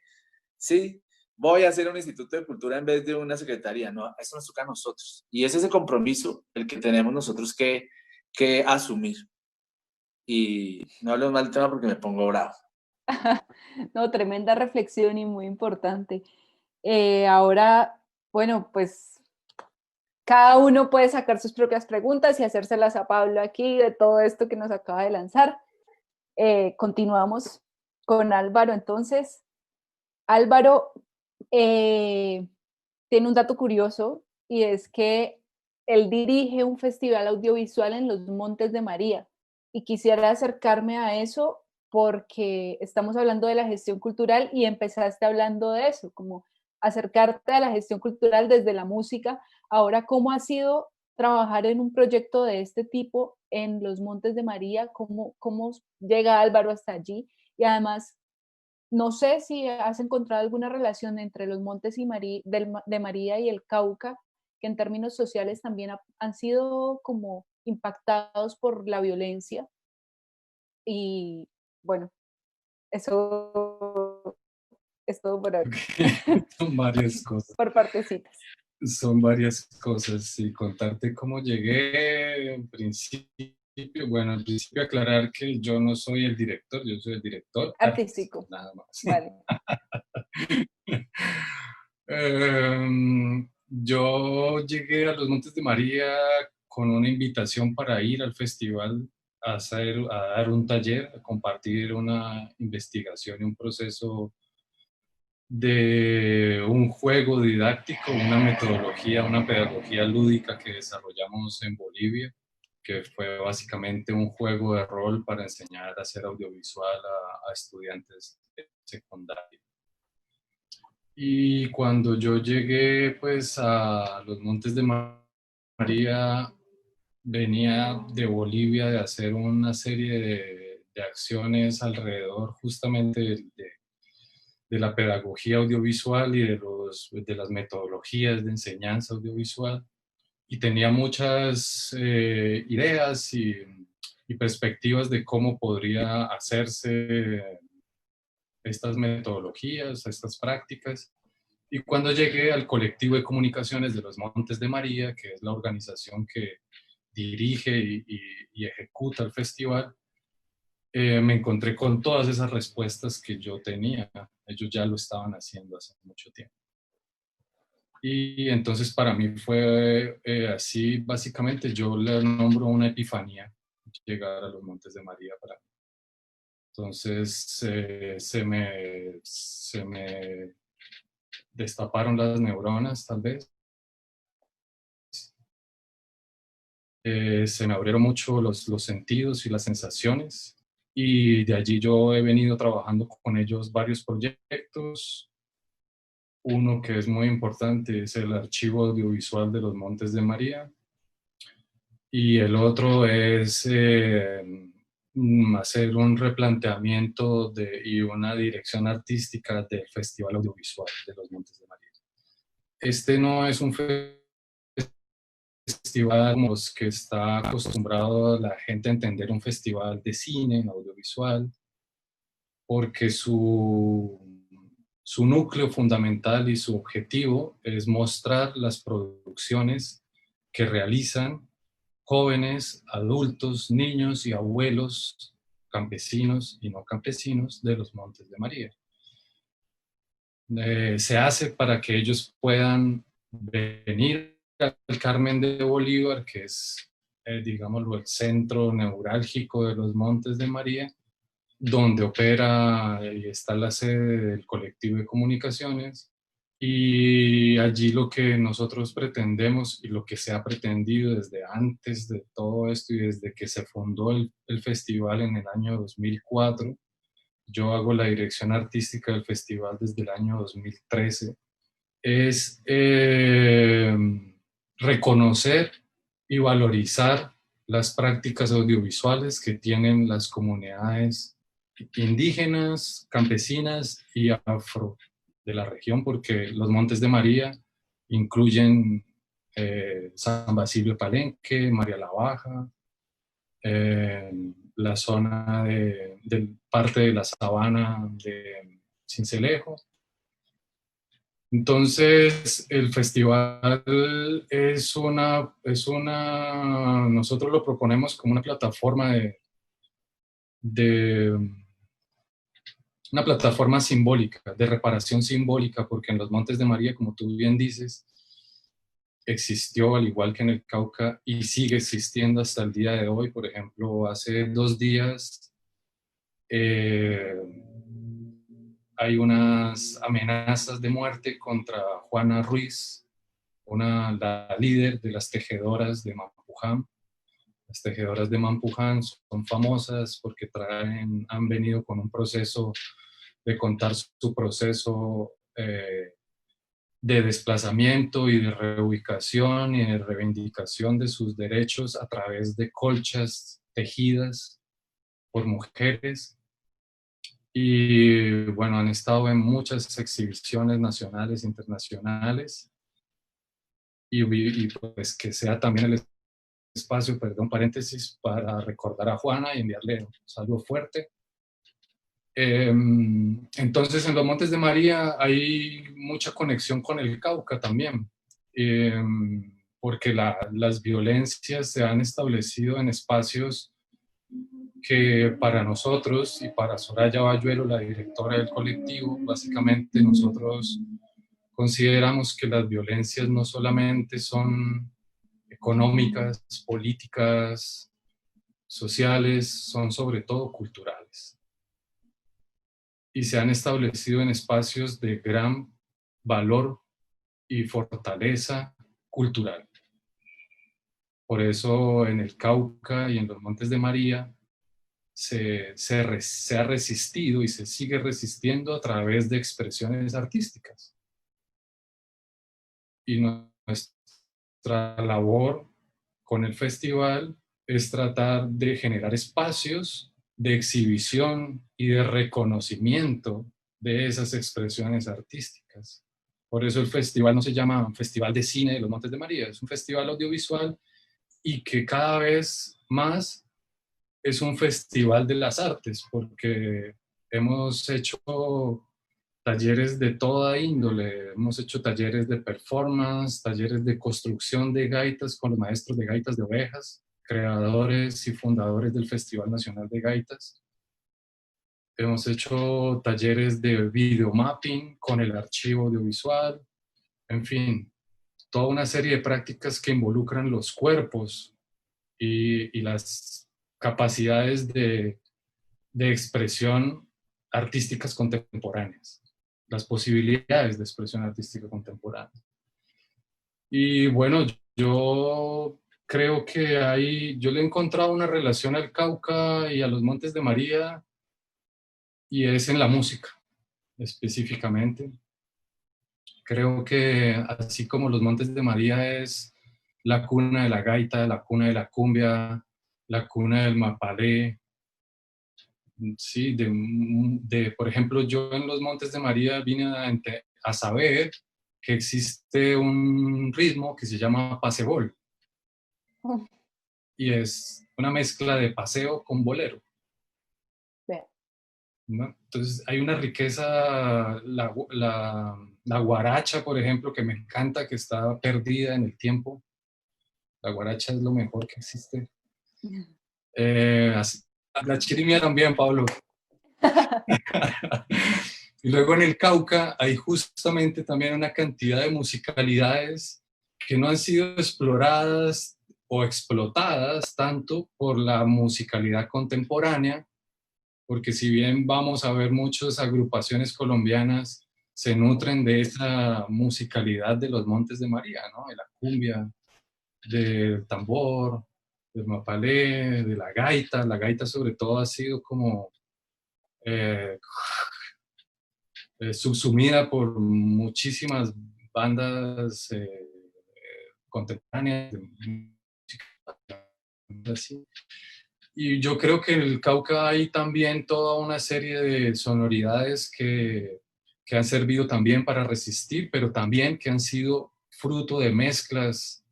¿sí? Voy a hacer un instituto de cultura en vez de una secretaría. No, eso nos toca a nosotros. Y es ese compromiso el que tenemos nosotros que asumir. Y no hablo mal del tema porque me pongo bravo. No, tremenda reflexión y muy importante. Ahora, bueno, pues cada uno puede sacar sus propias preguntas y hacérselas a Pablo aquí de todo esto que nos acaba de lanzar. Continuamos con Álvaro entonces. Álvaro tiene un dato curioso y es que él dirige un festival audiovisual en los Montes de María y quisiera acercarme a eso porque estamos hablando de la gestión cultural y empezaste hablando de eso, como acercarte a la gestión cultural desde la música. Ahora, ¿cómo ha sido trabajar en un proyecto de este tipo en los Montes de María? ¿Cómo llega Álvaro hasta allí? Y además, no sé si has encontrado alguna relación entre los Montes de María y el Cauca, que en términos sociales también han sido como impactados por la violencia. Y bueno, eso Es todo por hoy. Son varias cosas. Por partecitas. Son varias cosas. Y contarte cómo llegué en principio. Bueno, en principio aclarar que yo no soy el director, yo soy el director Artístico. nada más. Vale. Yo llegué a los Montes de María con una invitación para ir al festival a dar un taller, a compartir una investigación y un proceso de un juego didáctico, una metodología, una pedagogía lúdica que desarrollamos en Bolivia, que fue básicamente un juego de rol para enseñar a hacer audiovisual a estudiantes de secundaria. Y cuando yo llegué pues a los Montes de María, venía de Bolivia de hacer una serie de acciones alrededor justamente de la pedagogía audiovisual y de las metodologías de enseñanza audiovisual. Y tenía muchas ideas y perspectivas de cómo podría hacerse estas metodologías, estas prácticas. Y cuando llegué al colectivo de comunicaciones de los Montes de María, que es la organización que dirige y ejecuta el festival, me encontré con todas esas respuestas que yo tenía. Ellos ya lo estaban haciendo hace mucho tiempo. Y entonces para mí fue así, básicamente yo le nombro una epifanía llegar a los Montes de María para mí. Entonces se me destaparon las neuronas tal vez. Se me abrieron mucho los sentidos y las sensaciones. Y de allí yo he venido trabajando con ellos varios proyectos. Uno que es muy importante es el Archivo Audiovisual de los Montes de María. Y el otro es hacer un replanteamiento y una dirección artística del Festival Audiovisual de los Montes de María. Este no es un festival como los que está acostumbrado la gente a entender un festival de cine, audiovisual, porque su núcleo fundamental y su objetivo es mostrar las producciones que realizan jóvenes, adultos, niños y abuelos, campesinos y no campesinos de los Montes de María. Se hace para que ellos puedan venir al Carmen de Bolívar, que es, digámoslo, el centro neurálgico de los Montes de María, donde opera y está la sede del colectivo de comunicaciones. Y allí lo que nosotros pretendemos y lo que se ha pretendido desde antes de todo esto y desde que se fundó el festival en el año 2004, yo hago la dirección artística del festival desde el año 2013, es reconocer y valorizar las prácticas audiovisuales que tienen las comunidades indígenas, campesinas y afro de la región, porque los Montes de María incluyen San Basilio Palenque, María la Baja, la zona de parte de la sabana de Sincelejo. Entonces, el festival nosotros lo proponemos como una plataforma una plataforma simbólica, de reparación simbólica, porque en los Montes de María, como tú bien dices, existió, al igual que en el Cauca, y sigue existiendo hasta el día de hoy. Por ejemplo, hace 2 días hay unas amenazas de muerte contra Juana Ruiz, la líder de las tejedoras de Mampuján. Las tejedoras de Mampuján son famosas porque han venido con un proceso de contar su proceso de desplazamiento y de reubicación y de reivindicación de sus derechos a través de colchas tejidas por mujeres. Y bueno, han estado en muchas exhibiciones nacionales e internacionales. Y pues que sea también el espacio, perdón, paréntesis, para recordar a Juana y enviarle un saludo fuerte. Entonces, en los Montes de María hay mucha conexión con el Cauca también, porque las violencias se han establecido en espacios que para nosotros y para Soraya Bayuelo, la directora del colectivo, básicamente nosotros consideramos que las violencias no solamente son económicas, políticas, sociales, son sobre todo culturales. Y se han establecido en espacios de gran valor y fortaleza cultural. Por eso en el Cauca y en los Montes de María se ha resistido y se sigue resistiendo a través de expresiones artísticas. Y nuestra labor con el festival es tratar de generar espacios de exhibición y de reconocimiento de esas expresiones artísticas. Por eso el festival no se llama Festival de Cine de los Montes de María, es un festival audiovisual y que cada vez más es un festival de las artes, porque hemos hecho talleres de toda índole, hemos hecho talleres de performance, talleres de construcción de gaitas con los maestros de gaitas de ovejas, creadores y fundadores del Festival Nacional de Gaitas. Hemos hecho talleres de videomapping con el archivo audiovisual, en fin, toda una serie de prácticas que involucran los cuerpos y las capacidades de expresión artísticas contemporáneas, las posibilidades de expresión artística contemporánea. Y bueno, yo creo que yo le he encontrado una relación al Cauca y a los Montes de María, y es en la música, específicamente. Creo que así como los Montes de María es la cuna de la gaita, la cuna de la cumbia, la cuna del mapalé, sí, por ejemplo, yo en los Montes de María vine a saber que existe un ritmo que se llama pasebol, Oh, y es una mezcla de paseo con bolero, vea. ¿no? Entonces hay una riqueza, la guaracha, por ejemplo, que me encanta, que está perdida en el tiempo. La guaracha es lo mejor que existe. La chirimía también, Pablo. Y luego en el Cauca hay justamente también una cantidad de musicalidades que no han sido exploradas o explotadas tanto por la musicalidad contemporánea, porque si bien vamos a ver muchas agrupaciones colombianas se nutren de esa musicalidad de los Montes de María, ¿no? De la cumbia, del tambor, del mapalé, de la gaita sobre todo ha sido como eh, subsumida por muchísimas bandas contemporáneas de música así. Y yo creo que en el Cauca hay también toda una serie de sonoridades que han servido también para resistir, pero también que han sido fruto de mezclas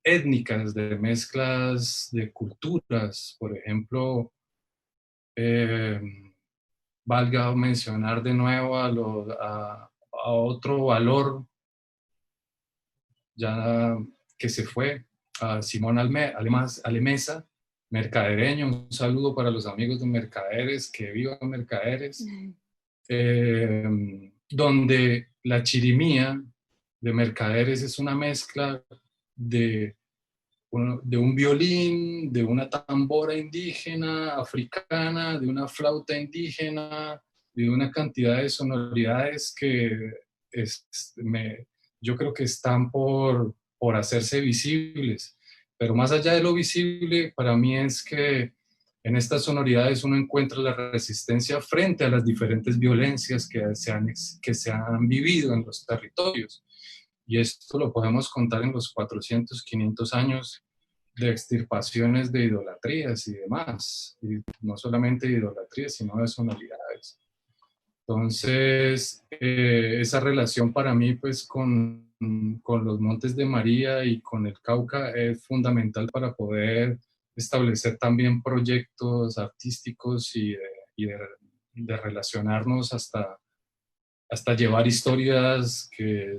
étnicas, de mezclas de culturas. Por ejemplo, eh, valga mencionar de nuevo a otro valor ya que se fue, a Simón Alemesa, mercadereño. Un saludo para los amigos de Mercaderes, que vivan Mercaderes, donde la chirimía de Mercaderes es una mezcla de un violín, de una tambora indígena, africana, de una flauta indígena, de una cantidad de sonoridades que yo creo que están por hacerse visibles. Pero más allá de lo visible, para mí es que en estas sonoridades uno encuentra la resistencia frente a las diferentes violencias que se han vivido en los territorios. Y esto lo podemos contar en los 400, 500 años de extirpaciones de idolatrías y demás. Y no solamente de idolatrías, sino de sonoridades. Entonces, esa relación para mí, pues, con los Montes de María y con el Cauca es fundamental para poder establecer también proyectos artísticos y de relacionarnos hasta llevar historias que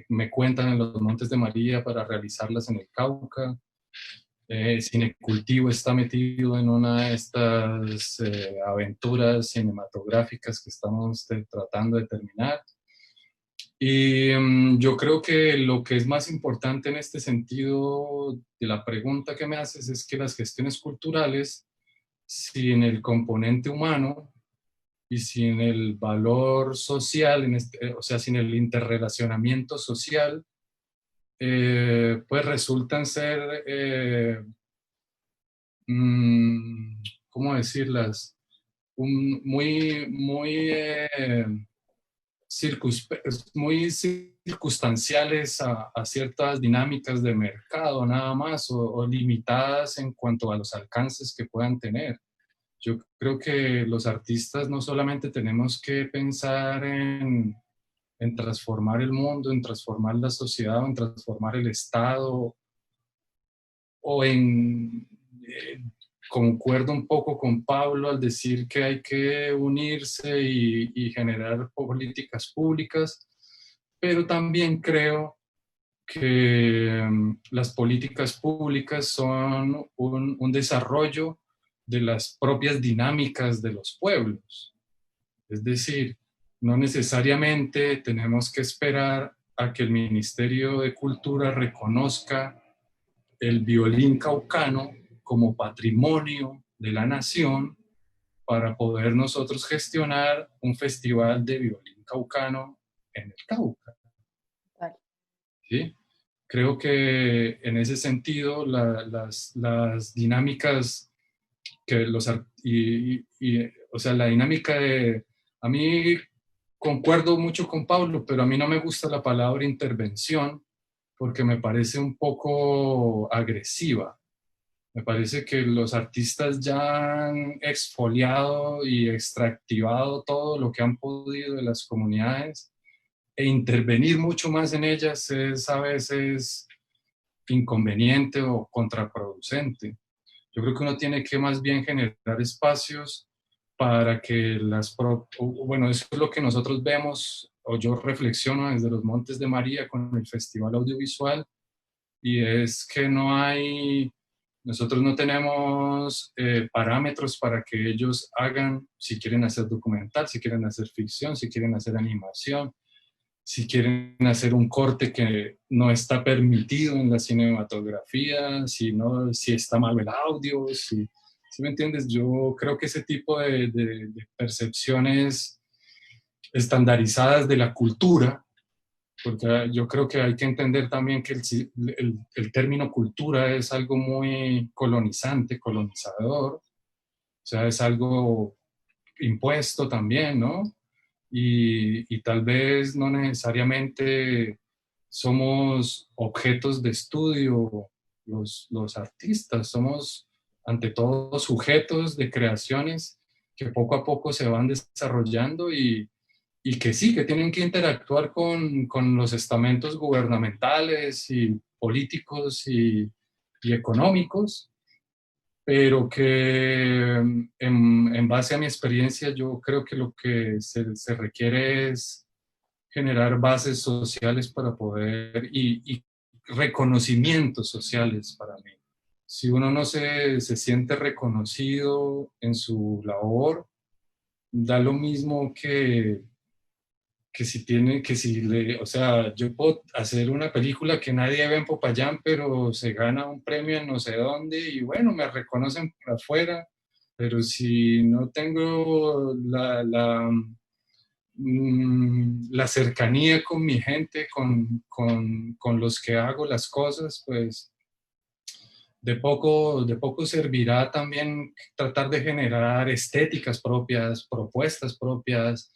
me cuentan en los Montes de María para realizarlas en el Cauca. Cinecultivo está metido en una de estas aventuras cinematográficas que estamos tratando de terminar. Y yo creo que lo que es más importante en este sentido de la pregunta que me haces es que las gestiones culturales, sin el componente humano y sin el valor social, o sea, sin el interrelacionamiento social, pues resultan ser, ¿cómo decirlas? Muy circunstanciales a ciertas dinámicas de mercado nada más, o limitadas en cuanto a los alcances que puedan tener. Yo creo que los artistas no solamente tenemos que pensar en transformar el mundo, en transformar la sociedad, o en transformar el Estado, o concuerdo un poco con Pablo al decir que hay que unirse y generar políticas públicas, pero también creo que las políticas públicas son un desarrollo de las propias dinámicas de los pueblos. Es decir, no necesariamente tenemos que esperar a que el Ministerio de Cultura reconozca el violín caucano como patrimonio de la nación para poder nosotros gestionar un festival de violín caucano en el Cauca. Vale. ¿Sí? Creo que en ese sentido las dinámicas que o sea, la dinámica a mí concuerdo mucho con Pablo, pero a mí no me gusta la palabra intervención porque me parece un poco agresiva. Me parece que los artistas ya han exfoliado y extractivado todo lo que han podido de las comunidades, e intervenir mucho más en ellas es a veces inconveniente o contraproducente. Yo creo que uno tiene que más bien generar espacios para que bueno, eso es lo que nosotros vemos, o yo reflexiono desde los Montes de María con el Festival Audiovisual, y es que nosotros no tenemos parámetros para que ellos hagan, si quieren hacer documental, si quieren hacer ficción, si quieren hacer animación, si quieren hacer un corte que no está permitido en la cinematografía, si está mal el audio, ¿sí me entiendes? Yo creo que ese tipo de percepciones estandarizadas de la cultura, porque yo creo que hay que entender también que el término cultura es algo muy colonizante, colonizador, o sea, es algo impuesto también, ¿no? Y tal vez no necesariamente somos objetos de estudio los artistas, somos ante todo sujetos de creaciones que poco a poco se van desarrollando y que sí, que tienen que interactuar con los estamentos gubernamentales y políticos y económicos, pero que en base a mi experiencia yo creo que lo que se requiere es generar bases sociales para poder y reconocimientos sociales para mí. Si uno no se siente reconocido en su labor, da lo mismo o sea, yo puedo hacer una película que nadie ve en Popayán, pero se gana un premio en no sé dónde y bueno, me reconocen por afuera, pero si no tengo la cercanía con mi gente, con los que hago las cosas, pues de poco servirá también tratar de generar estéticas propias, propuestas propias,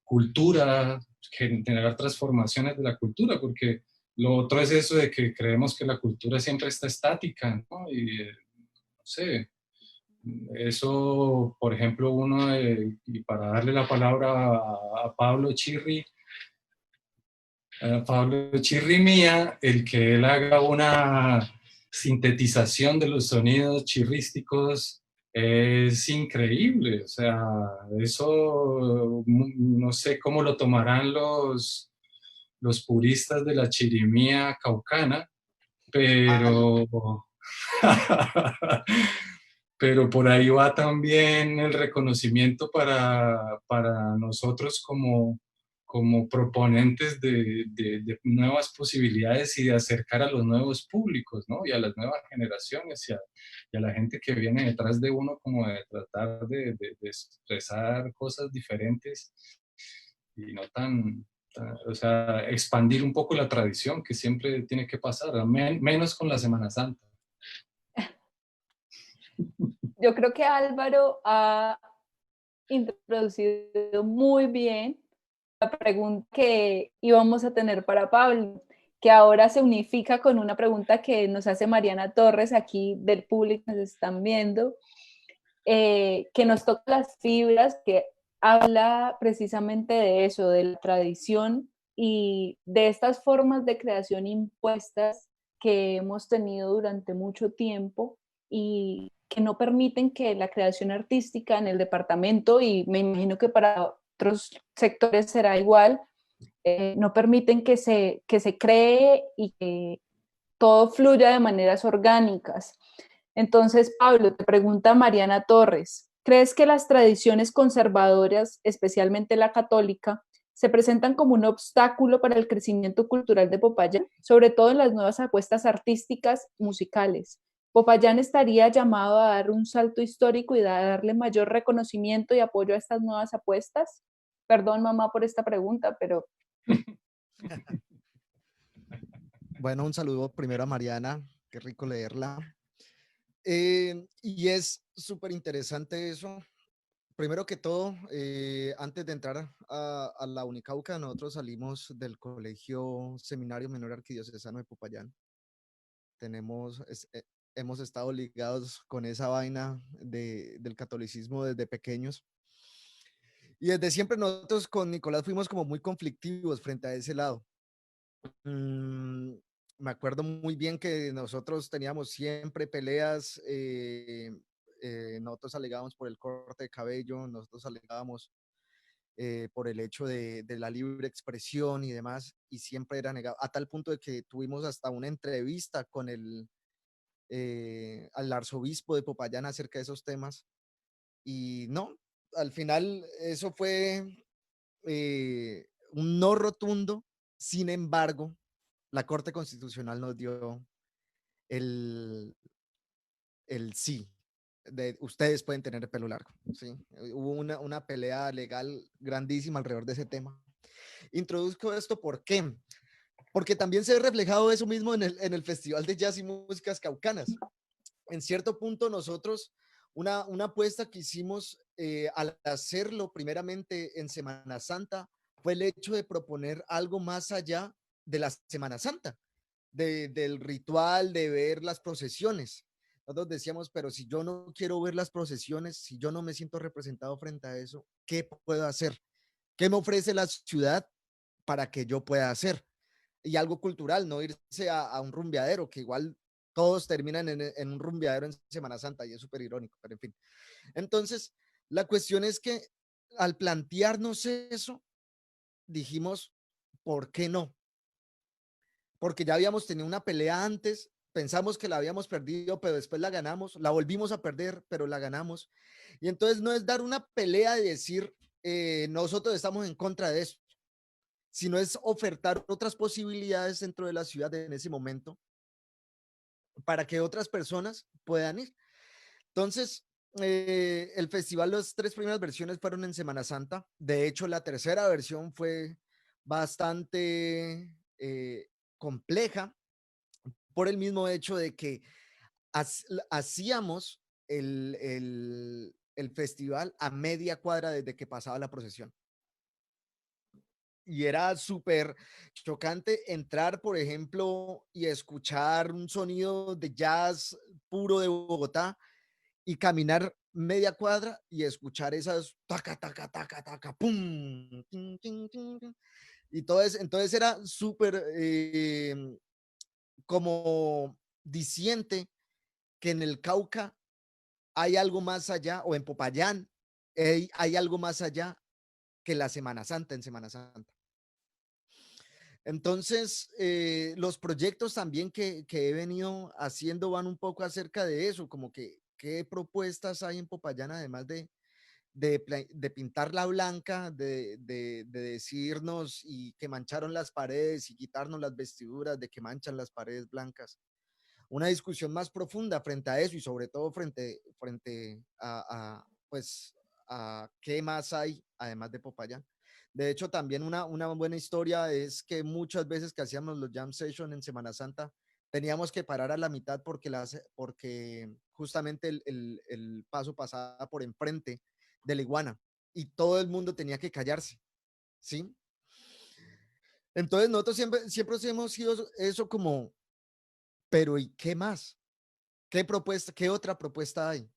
cultura, generar transformaciones de la cultura, porque lo otro es eso de que creemos que la cultura siempre está estática, ¿no? Y no sé, eso, por ejemplo, y para darle la palabra a Pablo Chirri mía, el que él haga sintetización de los sonidos chirrísticos es increíble. O sea, eso no sé cómo lo tomarán los puristas de la chirimía caucana, pero, pero por ahí va también el reconocimiento para nosotros como proponentes de nuevas posibilidades y de acercar a los nuevos públicos, ¿no? Y a las nuevas generaciones y a la gente que viene detrás de uno, como de tratar de expresar cosas diferentes y no o sea, expandir un poco la tradición que siempre tiene que pasar, menos con la Semana Santa. Yo creo que Álvaro ha introducido muy bien la pregunta que íbamos a tener para Pablo, que ahora se unifica con una pregunta que nos hace Mariana Torres aquí del público que nos están viendo, que nos toca las fibras, que habla precisamente de eso, de la tradición y de estas formas de creación impuestas que hemos tenido durante mucho tiempo y que no permiten que la creación artística en el departamento, y me imagino que para otros sectores será igual, no permiten que se cree y que todo fluya de maneras orgánicas. Entonces, Pablo, te pregunta Mariana Torres, ¿crees que las tradiciones conservadoras, especialmente la católica, se presentan como un obstáculo para el crecimiento cultural de Popayán, sobre todo en las nuevas apuestas artísticas musicales? ¿Popayán estaría llamado a dar un salto histórico y darle mayor reconocimiento y apoyo a estas nuevas apuestas? Perdón, mamá, por esta pregunta, pero... Bueno, un saludo primero a Mariana, qué rico leerla. Y es súper interesante eso. Primero que todo, antes de entrar a la Unicauca, nosotros salimos del Colegio Seminario Menor Arquidiocesano de Popayán. Hemos estado ligados con esa vaina del catolicismo desde pequeños. Y desde siempre nosotros con Nicolás fuimos como muy conflictivos frente a ese lado. Me acuerdo muy bien que nosotros teníamos siempre peleas, nosotros alegábamos por el corte de cabello, nosotros alegábamos por el hecho de la libre expresión y demás, y siempre era negado, a tal punto de que tuvimos hasta una entrevista con al arzobispo de Popayán acerca de esos temas, y no, al final eso fue un no rotundo. Sin embargo, la Corte Constitucional nos dio el, el sí. Ustedes pueden tener el pelo largo. ¿Sí? Hubo una pelea legal grandísima alrededor de ese tema. Introduzco esto, ¿por qué? Porque también se ve reflejado eso mismo en el Festival de Jazz y Músicas Caucanas. En cierto punto nosotros, una apuesta que hicimos al hacerlo primeramente en Semana Santa fue el hecho de proponer algo más allá de la Semana Santa, del ritual, de ver las procesiones. Nosotros decíamos, pero si yo no quiero ver las procesiones, si yo no me siento representado frente a eso, ¿qué puedo hacer? ¿Qué me ofrece la ciudad para que yo pueda hacer? Y algo cultural, no irse a un rumbeadero, que igual todos terminan en un rumbeadero en Semana Santa y es súper irónico, pero en fin. Entonces, la cuestión es que al plantearnos eso, dijimos, ¿por qué no? Porque ya habíamos tenido una pelea antes, pensamos que la habíamos perdido, pero después la ganamos, la volvimos a perder, pero la ganamos. Y entonces no es dar una pelea de decir, nosotros estamos en contra de eso, sino es ofertar otras posibilidades dentro de la ciudad en ese momento para que otras personas puedan ir. Entonces, el festival, las tres primeras versiones fueron en Semana Santa. De hecho, la tercera versión fue bastante compleja por el mismo hecho de que hacíamos el festival a media cuadra desde que pasaba la procesión. Y era súper chocante entrar, por ejemplo, y escuchar un sonido de jazz puro de Bogotá y caminar media cuadra y escuchar esas taca, taca, taca, taca, pum, tin, tin, tin, tin. Y todo eso, entonces era súper como diciente que en el Cauca hay algo más allá, o en Popayán hay algo más allá que la Semana Santa en Semana Santa. Entonces, los proyectos también que he venido haciendo van un poco acerca de eso, como que qué propuestas hay en Popayán, además de pintarla blanca, de decirnos y que mancharon las paredes y quitarnos las vestiduras de que manchan las paredes blancas. Una discusión más profunda frente a eso y sobre todo frente pues, a qué más hay además de Popayán. De hecho, también una buena historia es que muchas veces que hacíamos los jam sessions en Semana Santa, teníamos que parar a la mitad porque justamente el paso pasaba por enfrente de la iguana y todo el mundo tenía que callarse, ¿sí? Entonces nosotros siempre hemos sido eso como, pero ¿y qué más? ¿Qué otra propuesta hay?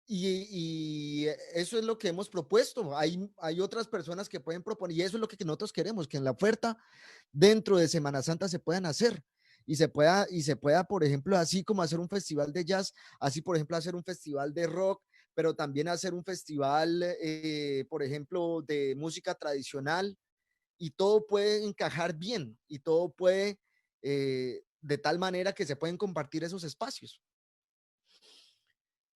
Y eso es lo que hemos propuesto. Hay otras personas que pueden proponer, y eso es lo que nosotros queremos, que en la oferta dentro de Semana Santa se puedan hacer y se pueda, por ejemplo, así como hacer un festival de jazz, así, por ejemplo, hacer un festival de rock, pero también hacer un festival, por ejemplo, de música tradicional, y todo puede encajar bien y todo puede, de tal manera que se pueden compartir esos espacios.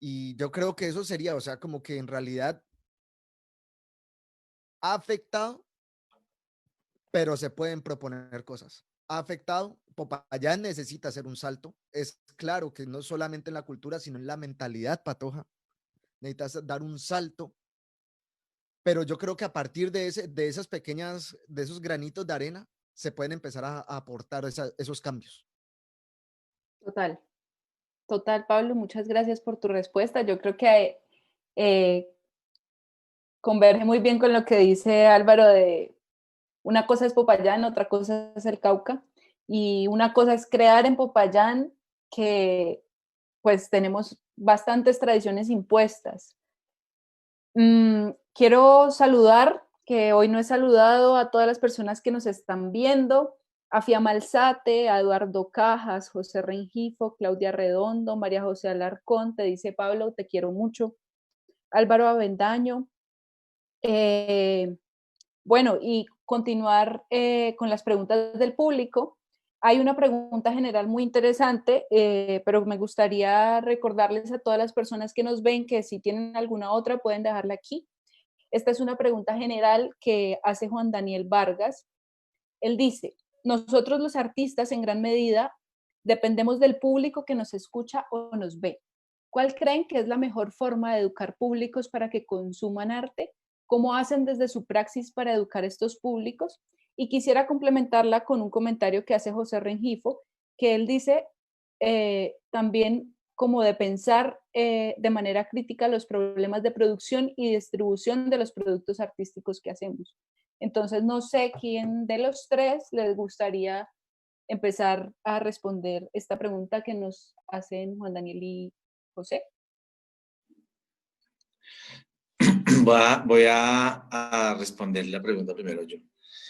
Y yo creo que eso sería, o sea, como que en realidad ha afectado, pero se pueden proponer cosas. Ha afectado, Popayán necesita hacer un salto. Es claro que no solamente en la cultura, sino en la mentalidad, Patoja. Necesitas dar un salto, pero yo creo que a partir de esos granitos de arena, se pueden empezar a aportar esos cambios. Total, total, Pablo, muchas gracias por tu respuesta. Yo creo que converge muy bien con lo que dice Álvaro de una cosa es Popayán, otra cosa es el Cauca, y una cosa es crear en Popayán, que pues tenemos bastantes tradiciones impuestas. Quiero saludar, que hoy no he saludado, a todas las personas que nos están viendo, a Fiamma Alzate, a Eduardo Cajas, José Rengifo, Claudia Redondo, María José Alarcón, te dice Pablo, te quiero mucho, Álvaro Avendaño. Bueno, y continuar con las preguntas del público. Hay una pregunta general muy interesante, pero me gustaría recordarles a todas las personas que nos ven que si tienen alguna otra pueden dejarla aquí. Esta es una pregunta general que hace Juan Daniel Vargas. Él dice, nosotros los artistas en gran medida dependemos del público que nos escucha o nos ve. ¿Cuál creen que es la mejor forma de educar públicos para que consuman arte? ¿Cómo hacen desde su praxis para educar estos públicos? Y quisiera complementarla con un comentario que hace José Rengifo, que él dice también como de pensar de manera crítica los problemas de producción y distribución de los productos artísticos que hacemos. Entonces, no sé quién de los tres les gustaría empezar a responder esta pregunta que nos hacen Juan Daniel y José. Voy a responder la pregunta primero yo.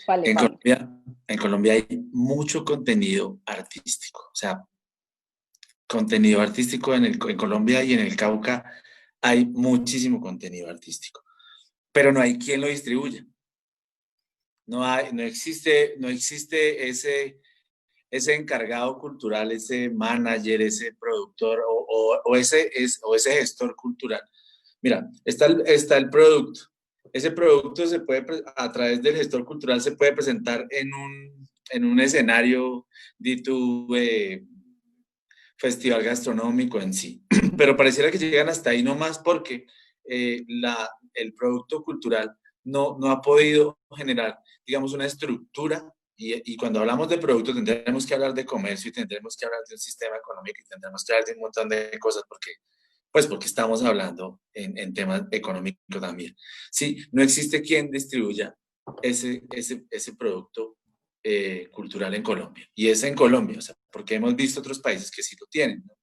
Vale, En Colombia hay mucho contenido artístico, o sea, contenido artístico en Colombia y en el Cauca hay muchísimo contenido artístico, pero no hay quien lo distribuya. No existe ese encargado cultural, ese manager, ese productor o ese gestor cultural. Mira, está el producto. Ese producto a través del gestor cultural se puede presentar en un escenario de tu festival gastronómico en sí. Pero pareciera que llegan hasta ahí nomás porque el producto cultural no ha podido generar, digamos, una estructura. Y cuando hablamos de producto tendremos que hablar de comercio y tendremos que hablar de un sistema económico y tendremos que hablar de un montón de cosas porque estamos hablando en temas económicos también. Sí, no existe quien distribuya ese producto cultural en Colombia. Y es en Colombia, o sea, porque hemos visto otros países que sí lo tienen, ¿no?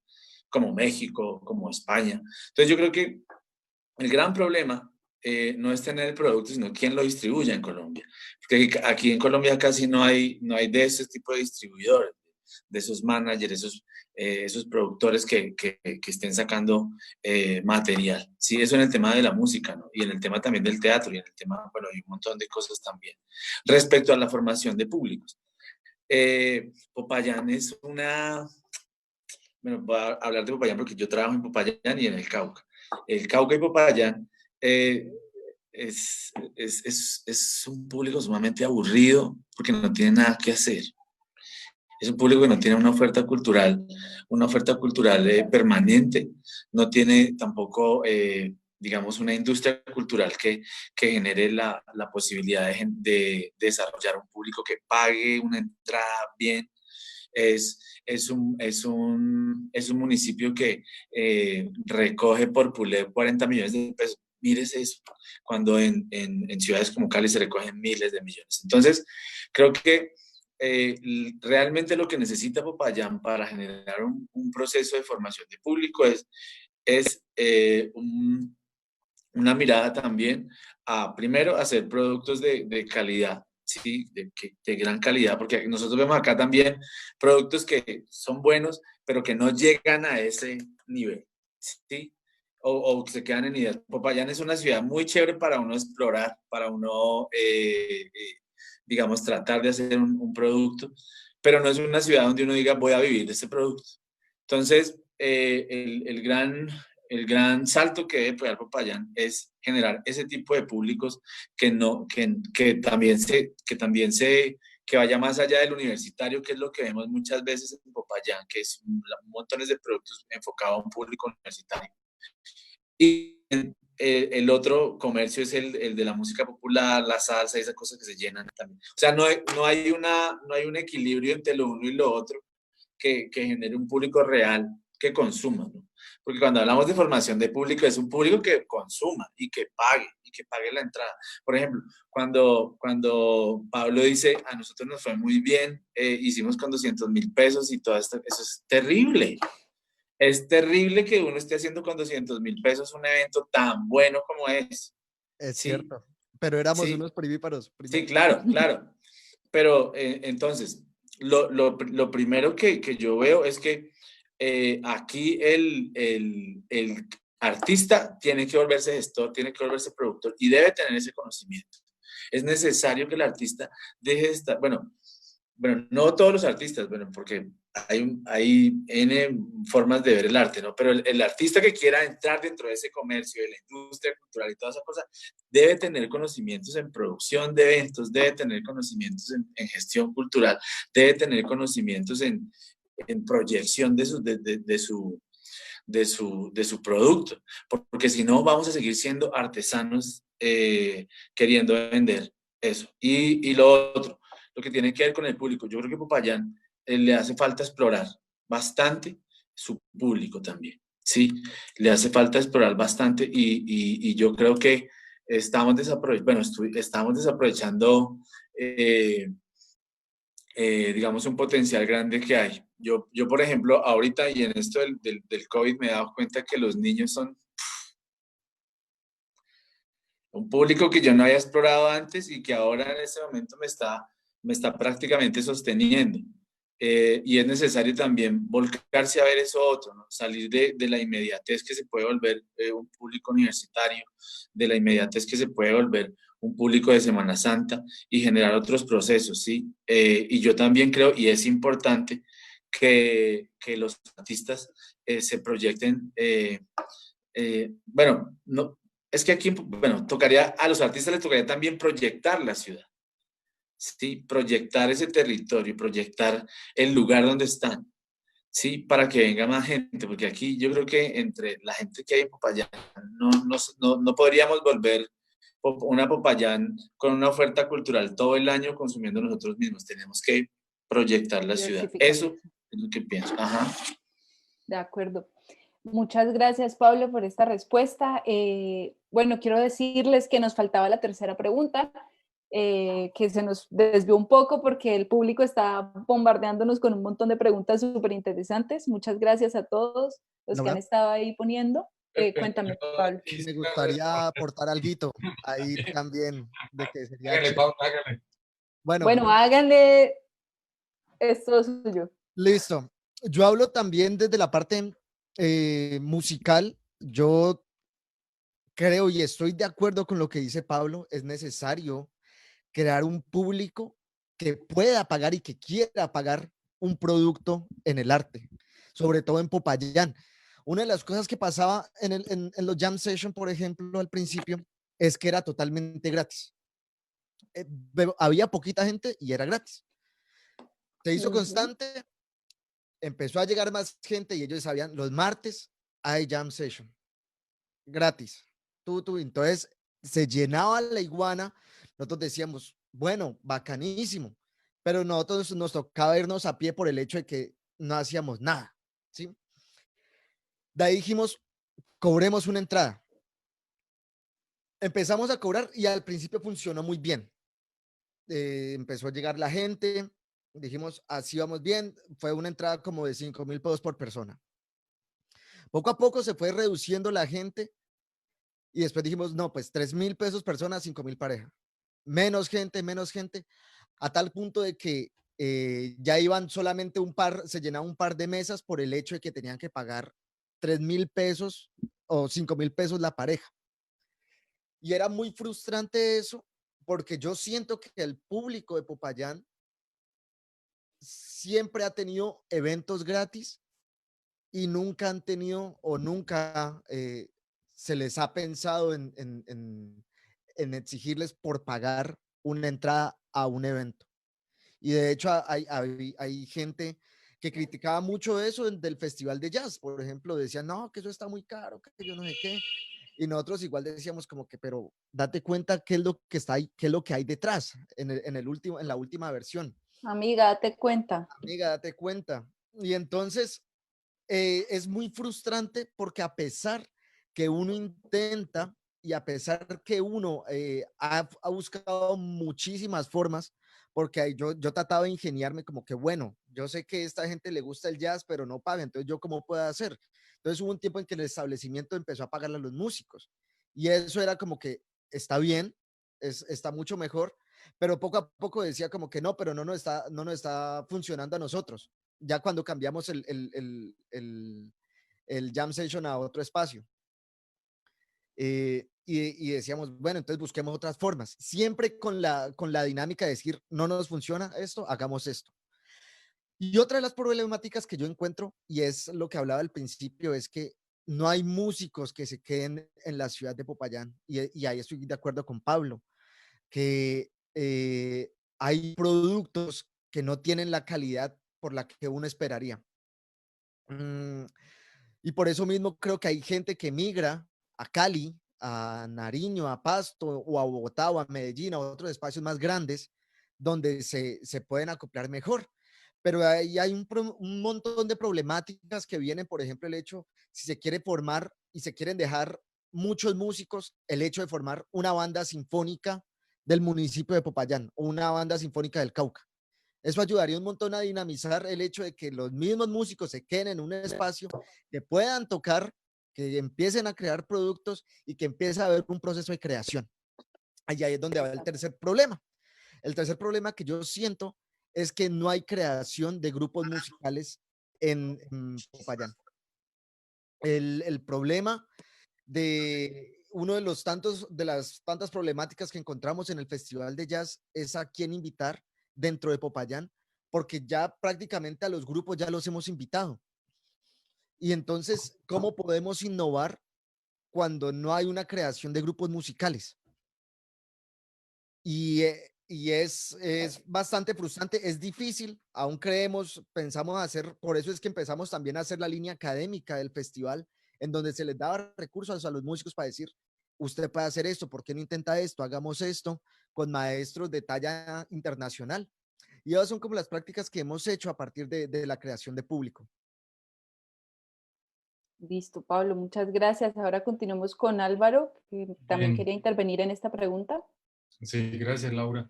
Como México, como España. Entonces yo creo que el gran problema no es tener el producto, sino quién lo distribuye en Colombia. Porque aquí en Colombia casi no hay de ese tipo de distribuidores. de esos managers, esos productores que estén sacando material. Sí, eso en el tema de la música, ¿no? Y en el tema también del teatro, y en el tema, bueno, hay un montón de cosas también. Respecto a la formación de públicos, Popayán es una... Bueno, voy a hablar de Popayán porque yo trabajo en Popayán y en el Cauca. El Cauca y Popayán es un público sumamente aburrido porque no tiene nada que hacer. Es un público que no tiene una oferta cultural permanente, no tiene tampoco, digamos, una industria cultural que genere la posibilidad de desarrollar un público que pague una entrada bien. Es un municipio que recoge por Pulé 40 millones de pesos. Mires eso, cuando en ciudades como Cali se recogen miles de millones. Entonces, creo que realmente lo que necesita Popayán para generar un proceso de formación de público es una mirada también a, primero, hacer productos de calidad, ¿sí? De gran calidad, porque nosotros vemos acá también productos que son buenos, pero que no llegan a ese nivel, ¿sí? O se quedan en ideas. Popayán es una ciudad muy chévere para uno explorar, para uno, digamos, tratar de hacer un producto, pero no es una ciudad donde uno diga, voy a vivir de ese producto. Entonces, el gran salto que debe pegar Popayán es generar ese tipo de públicos que vaya más allá del universitario, que es lo que vemos muchas veces en Popayán, que es montones de productos enfocados a un público universitario. Y el otro comercio es el de la música popular, la salsa y esas cosas que se llenan también. O sea, no hay un equilibrio entre lo uno y lo otro que genere un público real que consuma, ¿no? Porque cuando hablamos de formación de público, es un público que consuma y que pague la entrada. Por ejemplo, cuando Pablo dice, a nosotros nos fue muy bien, hicimos con 200.000 pesos y todo esto, eso es terrible. Es terrible que uno esté haciendo con 200.000 pesos un evento tan bueno como es. Es ¿Sí? cierto, pero éramos Sí. unos primíparos. Sí, claro, claro. Pero entonces, lo primero que yo veo es que aquí el artista tiene que volverse gestor, tiene que volverse productor y debe tener ese conocimiento. Es necesario que el artista deje de estar, bueno, no todos los artistas, bueno, porque hay N formas de ver el arte, ¿no? Pero el artista que quiera entrar dentro de ese comercio, de la industria cultural y toda esa cosa, debe tener conocimientos en producción de eventos, debe tener conocimientos en gestión cultural, debe tener conocimientos en proyección de su producto, porque si no vamos a seguir siendo artesanos queriendo vender eso. Y lo otro, lo que tiene que ver con el público, yo creo que Popayán le hace falta explorar bastante su público también, ¿sí? Le hace falta explorar bastante y yo creo que estamos desaprovechando, digamos, un potencial grande que hay. Yo, por ejemplo, ahorita y en esto del COVID me he dado cuenta que los niños son un público que yo no había explorado antes y que ahora en este momento me está prácticamente sosteniendo. Y es necesario también volcarse a ver eso otro, ¿no? Salir de la inmediatez que se puede volver un público universitario, de la inmediatez que se puede volver un público de Semana Santa y generar otros procesos, ¿sí? Y yo también creo, y es importante, que los artistas se proyecten, bueno, no, es que aquí, bueno, a los artistas les tocaría también proyectar la ciudad, ¿sí? Proyectar ese territorio, proyectar el lugar donde están, ¿sí? Para que venga más gente, porque aquí yo creo que entre la gente que hay en Popayán no podríamos volver una Popayán con una oferta cultural todo el año consumiendo nosotros mismos. Tenemos que proyectar la ciudad. Eso es lo que pienso. Ajá. De acuerdo. Muchas gracias, Pablo, por esta respuesta. Bueno, quiero decirles que nos faltaba la tercera pregunta, que se nos desvió un poco porque el público está bombardeándonos con un montón de preguntas súper interesantes. Muchas gracias a todos los que han estado ahí poniendo. Cuéntame, Pablo. Me gustaría aportar algo ahí también, de que sería... Hágale, Pablo, hágale. Bueno, háganle esto suyo. Listo. Yo hablo también desde la parte musical. Yo creo y estoy de acuerdo con lo que dice Pablo. Es necesario crear un público que pueda pagar y que quiera pagar un producto en el arte, sobre todo en Popayán. Una de las cosas que pasaba en los jam session, por ejemplo, al principio, es que era totalmente gratis. Había poquita gente y era gratis. Se hizo Ujú. constante, empezó a llegar más gente y ellos sabían, los martes hay jam session, gratis. Entonces se llenaba la iguana, nosotros decíamos, bueno, bacanísimo, pero nosotros nos tocaba irnos a pie por el hecho de que no hacíamos nada, ¿sí? De ahí dijimos, cobremos una entrada. Empezamos a cobrar y al principio funcionó muy bien. Empezó a llegar la gente, dijimos, así vamos bien, fue una entrada como de 5.000 pesos por persona. Poco a poco se fue reduciendo la gente y después dijimos, no, pues 3.000 pesos persona, 5.000 pareja. Menos gente, a tal punto de que ya iban solamente se llenaba un par de mesas por el hecho de que tenían que pagar 3.000 pesos o 5.000 pesos la pareja. Y era muy frustrante eso, porque yo siento que el público de Popayán siempre ha tenido eventos gratis y nunca han tenido o nunca se les ha pensado en exigirles por pagar una entrada a un evento. Y de hecho hay gente que criticaba mucho eso del Festival de Jazz, por ejemplo, decían, no, que eso está muy caro, que yo no sé qué. Y nosotros igual decíamos como que, pero date cuenta qué es lo que está ahí, qué es lo que hay detrás en la última versión. Amiga, date cuenta. Amiga, date cuenta. Y entonces es muy frustrante porque a pesar que uno intenta y a pesar que uno ha buscado muchísimas formas, porque yo trataba de ingeniarme como que, bueno, yo sé que a esta gente le gusta el jazz, pero no paga, entonces yo cómo puedo hacer. Entonces hubo un tiempo en que el establecimiento empezó a pagarle a los músicos y eso era como que está bien, está mucho mejor, pero poco a poco decía como que no, pero no nos está funcionando a nosotros ya cuando cambiamos el jam session a otro espacio. Y decíamos, bueno, entonces busquemos otras formas, siempre con la dinámica de decir, no nos funciona esto, hagamos esto. Y otra de las problemáticas que yo encuentro, y es lo que hablaba al principio, es que no hay músicos que se queden en la ciudad de Popayán. Y ahí estoy de acuerdo con Pablo, que hay productos que no tienen la calidad por la que uno esperaría. Mm, y por eso mismo creo que hay gente que migra a Cali, a Nariño, a Pasto o a Bogotá o a Medellín, a otros espacios más grandes donde se pueden acoplar mejor. Pero ahí hay un montón de problemáticas que vienen, por ejemplo, el hecho, si se quiere formar y se quieren dejar muchos músicos, el hecho de formar una banda sinfónica del municipio de Popayán o una banda sinfónica del Cauca. Eso ayudaría un montón a dinamizar el hecho de que los mismos músicos se queden en un espacio, que puedan tocar, que empiecen a crear productos y que empiece a haber un proceso de creación. Allá es donde va el tercer problema. El tercer problema que yo siento es que no hay creación de grupos musicales en Popayán. El problema de uno de las tantas problemáticas que encontramos en el Festival de Jazz es a quién invitar dentro de Popayán, porque ya prácticamente a los grupos ya los hemos invitado. Y entonces, ¿cómo podemos innovar cuando no hay una creación de grupos musicales? Y es bastante frustrante, es difícil, aún pensamos hacer, por eso es que empezamos también a hacer la línea académica del festival, en donde se les daba recursos a los músicos para decir, usted puede hacer esto, ¿por qué no intenta esto? Hagamos esto con maestros de talla internacional. Y esas son como las prácticas que hemos hecho a partir de la creación de público. Listo, Pablo, muchas gracias. Ahora continuamos con Álvaro, que también Bien, quería intervenir en esta pregunta. sí, gracias, Laura.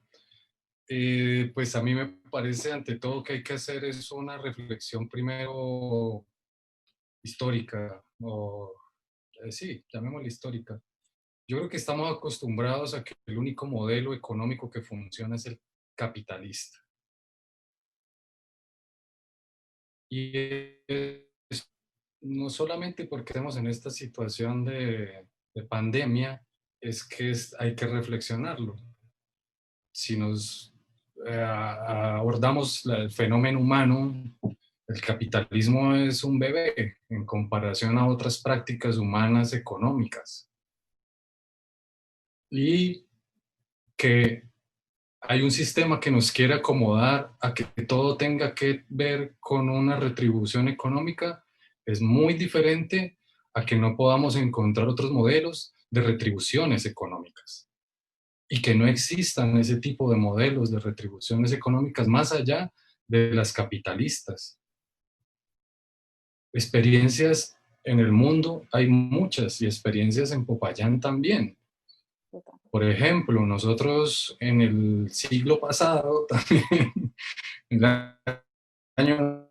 Pues a mí me parece ante todo que hay que hacer es una reflexión primero histórica, o sí, llamémosla histórica. Yo creo que estamos acostumbrados a que el único modelo económico que funciona es el capitalista. Y es no solamente porque estamos en esta situación de pandemia, es que hay que reflexionarlo. Si nos abordamos el fenómeno humano, el capitalismo es un bebé en comparación a otras prácticas humanas económicas. Y que hay un sistema que nos quiere acomodar a que todo tenga que ver con una retribución económica, es muy diferente a que no podamos encontrar otros modelos de retribuciones económicas y que no existan ese tipo de modelos de retribuciones económicas más allá de las capitalistas. Experiencias en el mundo hay muchas y experiencias en Popayán también. Por ejemplo, nosotros en el siglo pasado, también, en el año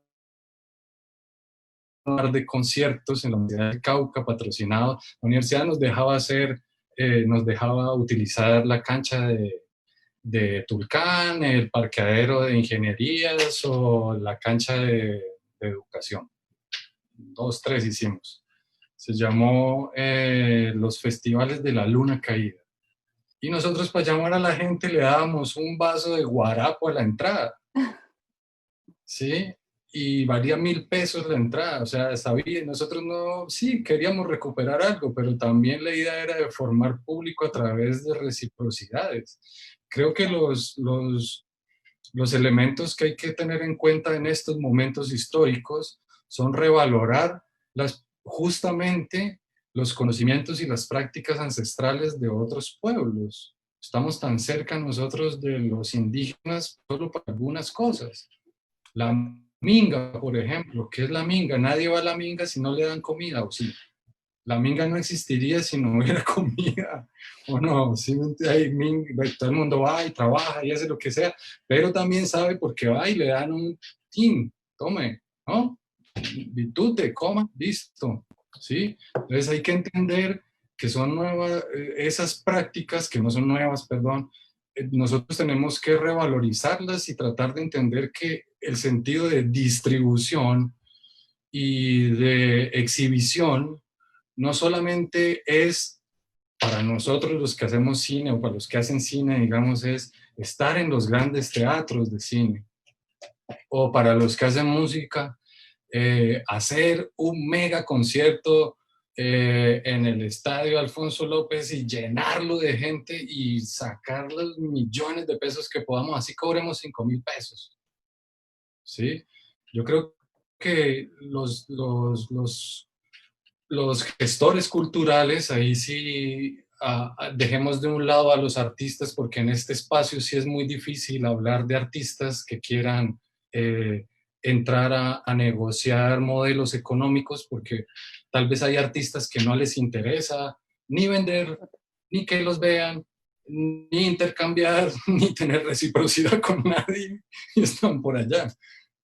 de conciertos en la Universidad de Cauca, patrocinado, la universidad nos dejaba nos dejaba utilizar la cancha de Tulcán, el parqueadero de ingenierías o la cancha de educación. 2, 3 hicimos. Se llamó los Festivales de la Luna Caída. Y nosotros para llamar a la gente le dábamos un vaso de guarapo a la entrada. ¿Sí? Y valía 1.000 pesos la entrada. O sea, sabía, nosotros no, sí, queríamos recuperar algo, pero también la idea era de formar público a través de reciprocidades. Creo que los elementos que hay que tener en cuenta en estos momentos históricos son revalorar justamente los conocimientos y las prácticas ancestrales de otros pueblos. Estamos tan cerca nosotros de los indígenas solo para algunas cosas. La minga, por ejemplo, ¿qué es la minga? Nadie va a la minga si no le dan comida, ¿o sí? La minga no existiría si no hubiera comida, o no, ¿sí? Todo el mundo va y trabaja y hace lo que sea, pero también sabe porque va y le dan un tin, tome, ¿no? Ditute, coma, listo, ¿sí? Entonces hay que entender que son nuevas, esas prácticas, que no son nuevas, perdón, nosotros tenemos que revalorizarlas y tratar de entender que el sentido de distribución y de exhibición no solamente es para nosotros los que hacemos cine o para los que hacen cine, digamos, es estar en los grandes teatros de cine, o para los que hacen música, hacer un mega concierto en el estadio Alfonso López y llenarlo de gente y sacar los millones de pesos que podamos, así cobremos 5.000 pesos. ¿Sí? Yo creo que los gestores culturales, ahí sí dejemos de un lado a los artistas, porque en este espacio sí es muy difícil hablar de artistas que quieran entrar a negociar modelos económicos, porque tal vez hay artistas que no les interesa ni vender, ni que los vean, ni intercambiar, ni tener reciprocidad con nadie, y están por allá.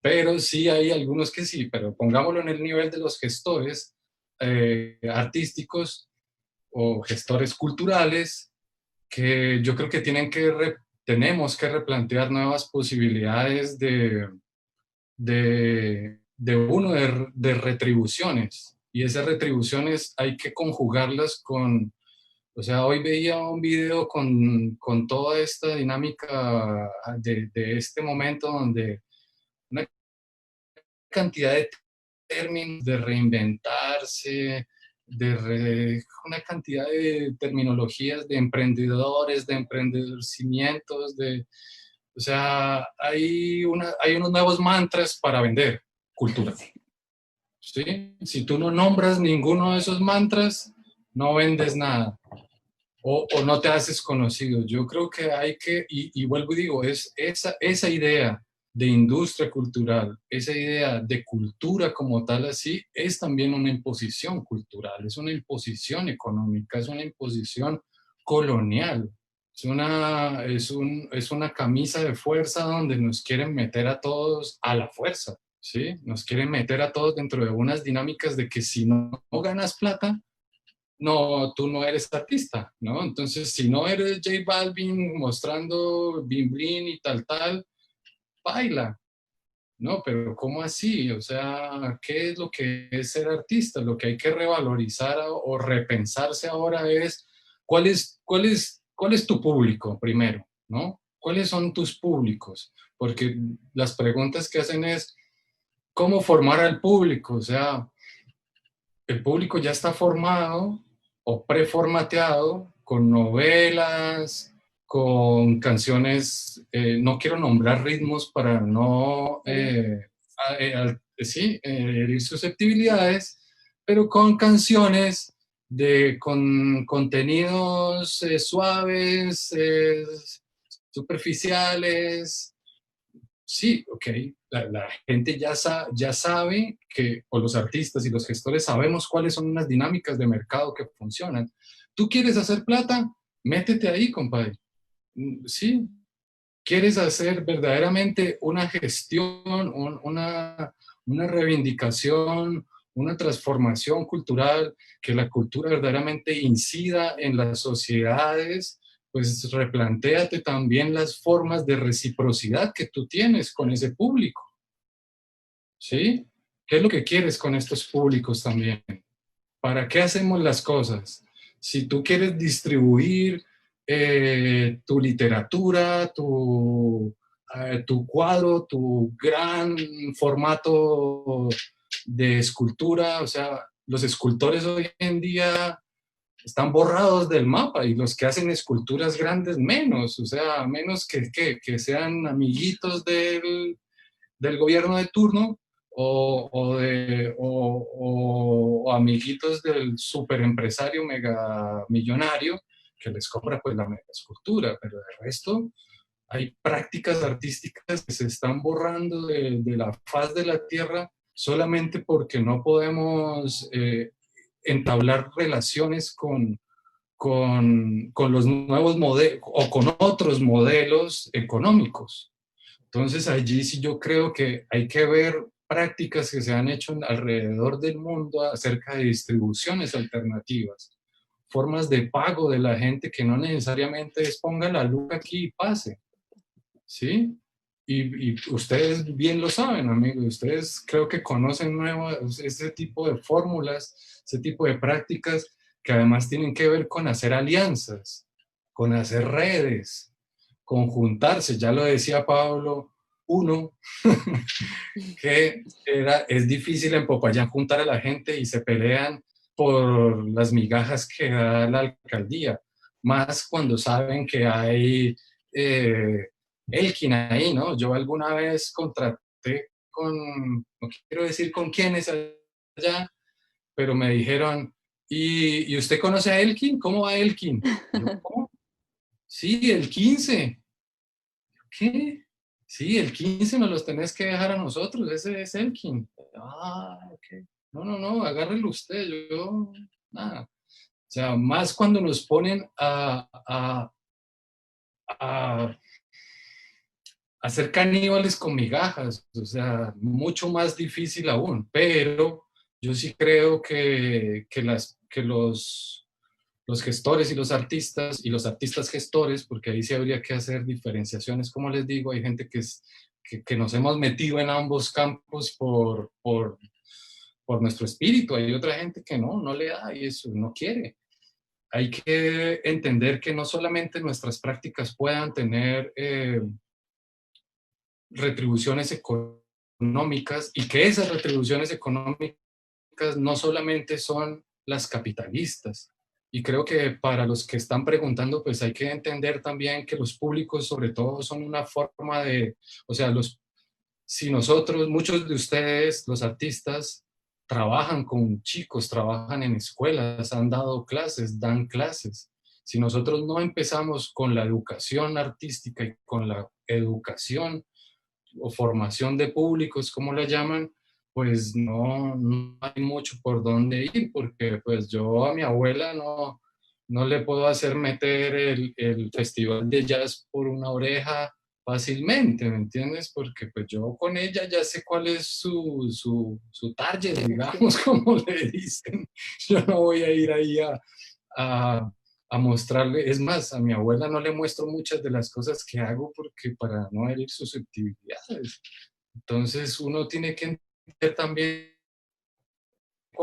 Pero sí hay algunos que sí, pero pongámoslo en el nivel de los gestores artísticos o gestores culturales, que yo creo que tenemos que replantear nuevas posibilidades de retribuciones. Y esas retribuciones hay que conjugarlas con, o sea, hoy veía un video con toda esta dinámica de este momento donde una cantidad de términos de reinventarse, una cantidad de terminologías de emprendedores, de emprendedorcimientos, o sea, hay unos nuevos mantras para vender cultura. ¿Sí? Si tú no nombras ninguno de esos mantras, no vendes nada. O no te haces conocido. Yo creo que hay que, y vuelvo y digo, es esa idea de industria cultural, esa idea de cultura como tal así, es también una imposición cultural, es una imposición económica, es una imposición colonial, es una camisa de fuerza donde nos quieren meter a todos a la fuerza, ¿sí? Nos quieren meter a todos dentro de unas dinámicas de que si no ganas plata, no, tú no eres artista, ¿no? Entonces, si no eres J Balvin mostrando blin blin y tal, baila. No, pero ¿cómo así? O sea, ¿qué es lo que es ser artista? Lo que hay que revalorizar o repensarse ahora es cuál es tu público primero, ¿no? ¿Cuáles son tus públicos? Porque las preguntas que hacen es, ¿cómo formar al público? O sea, el público ya está formado o preformateado con novelas, con canciones, no quiero nombrar ritmos para no sí, herir susceptibilidades, pero con canciones con contenidos suaves, superficiales. Sí, ok, la gente ya sabe que, o los artistas y los gestores sabemos cuáles son unas dinámicas de mercado que funcionan. ¿Tú quieres hacer plata? Métete ahí, compadre. Sí, quieres hacer verdaderamente una gestión, una reivindicación, una transformación cultural, que la cultura verdaderamente incida en las sociedades, pues replantéate también las formas de reciprocidad que tú tienes con ese público, ¿sí? ¿Qué es lo que quieres con estos públicos también? ¿Para qué hacemos las cosas? Si tú quieres distribuir tu literatura, tu cuadro, tu gran formato de escultura, o sea, los escultores hoy en día están borrados del mapa y los que hacen esculturas grandes menos, o sea, menos que sean amiguitos del gobierno de turno o amiguitos del superempresario mega millonario que les compra pues la mega escultura, pero de resto hay prácticas artísticas que se están borrando de la faz de la tierra solamente porque no podemos entablar relaciones con los nuevos modelos o con otros modelos económicos. Entonces allí sí yo creo que hay que ver prácticas que se han hecho alrededor del mundo acerca de distribuciones alternativas, formas de pago de la gente que no necesariamente es ponga la luz aquí y pase, ¿sí? Y ustedes bien lo saben, amigos, ustedes creo que conocen ese tipo de fórmulas, ese tipo de prácticas que además tienen que ver con hacer alianzas, con hacer redes, conjuntarse, ya lo decía Pablo, uno, que es difícil en Popayán juntar a la gente y se pelean por las migajas que da la alcaldía, más cuando saben que hay Elkin ahí, ¿no? Yo alguna vez contraté no quiero decir con quiénes allá, pero me dijeron, ¿y usted conoce a Elkin? ¿Cómo va Elkin? Yo, ¿cómo? Sí, el 15. ¿Qué? Sí, el 15 nos los tenés que dejar a nosotros, ese es Elkin. Ah, ok. No, no, no, agárrelo usted, nada. O sea, más cuando nos ponen a hacer caníbales con migajas, o sea, mucho más difícil aún, pero yo sí creo que los gestores y los artistas gestores, porque ahí sí habría que hacer diferenciaciones, como les digo, hay gente que nos hemos metido en ambos campos por nuestro espíritu, hay otra gente que no le da y eso, no quiere. Hay que entender que no solamente nuestras prácticas puedan tener retribuciones económicas y que esas retribuciones económicas no solamente son las capitalistas. Y creo que para los que están preguntando, pues hay que entender también que los públicos sobre todo son una forma o sea, si nosotros, muchos de ustedes, los artistas, trabajan con chicos, trabajan en escuelas, han dado clases, dan clases. Si nosotros no empezamos con la educación artística y con la educación o formación de públicos, como la llaman, pues no hay mucho por dónde ir, porque pues yo a mi abuela no le puedo hacer meter el festival de jazz por una oreja fácilmente, ¿me entiendes? Porque pues yo con ella ya sé cuál es su target, digamos, como le dicen. Yo no voy a ir ahí a, a mostrarle, es más, a mi abuela no le muestro muchas de las cosas que hago porque para no herir susceptibilidades. Entonces uno tiene que entender también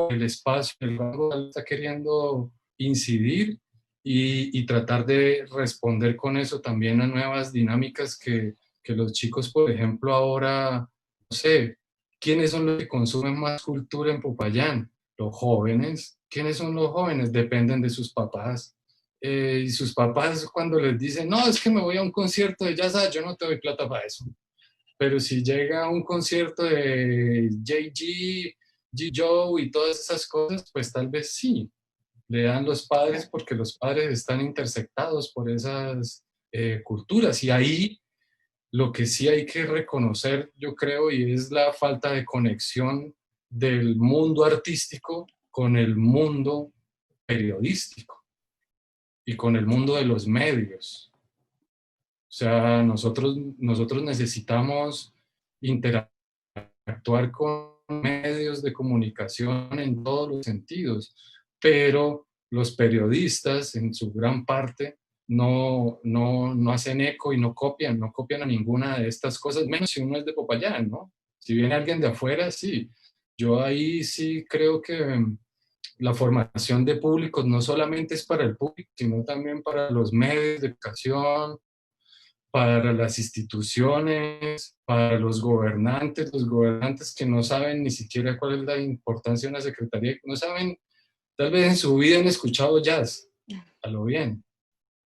el espacio en el cual está queriendo incidir y tratar de responder con eso también a nuevas dinámicas que los chicos, por ejemplo, ahora, no sé, ¿quiénes son los que consumen más cultura en Popayán? Los jóvenes. ¿Quiénes son los jóvenes? Dependen de sus papás. Y sus papás cuando les dicen, no, es que me voy a un concierto de jazz, yo no te doy plata para eso. Pero si llega a un concierto de Jay-Z, G. Joe y todas esas cosas, pues tal vez sí, le dan los padres porque los padres están intersectados por esas culturas. Y ahí lo que sí hay que reconocer, yo creo, y es la falta de conexión del mundo artístico con el mundo periodístico y con el mundo de los medios. O sea, nosotros necesitamos interactuar con medios de comunicación en todos los sentidos, pero los periodistas en su gran parte no hacen eco y no copian a ninguna de estas cosas, menos si uno es de Popayán, ¿no? Si viene alguien de afuera, sí. Yo ahí sí creo que la formación de públicos no solamente es para el público, sino también para los medios de educación, para las instituciones, para los gobernantes que no saben ni siquiera cuál es la importancia de una secretaría, no saben, tal vez en su vida han escuchado jazz, a lo bien,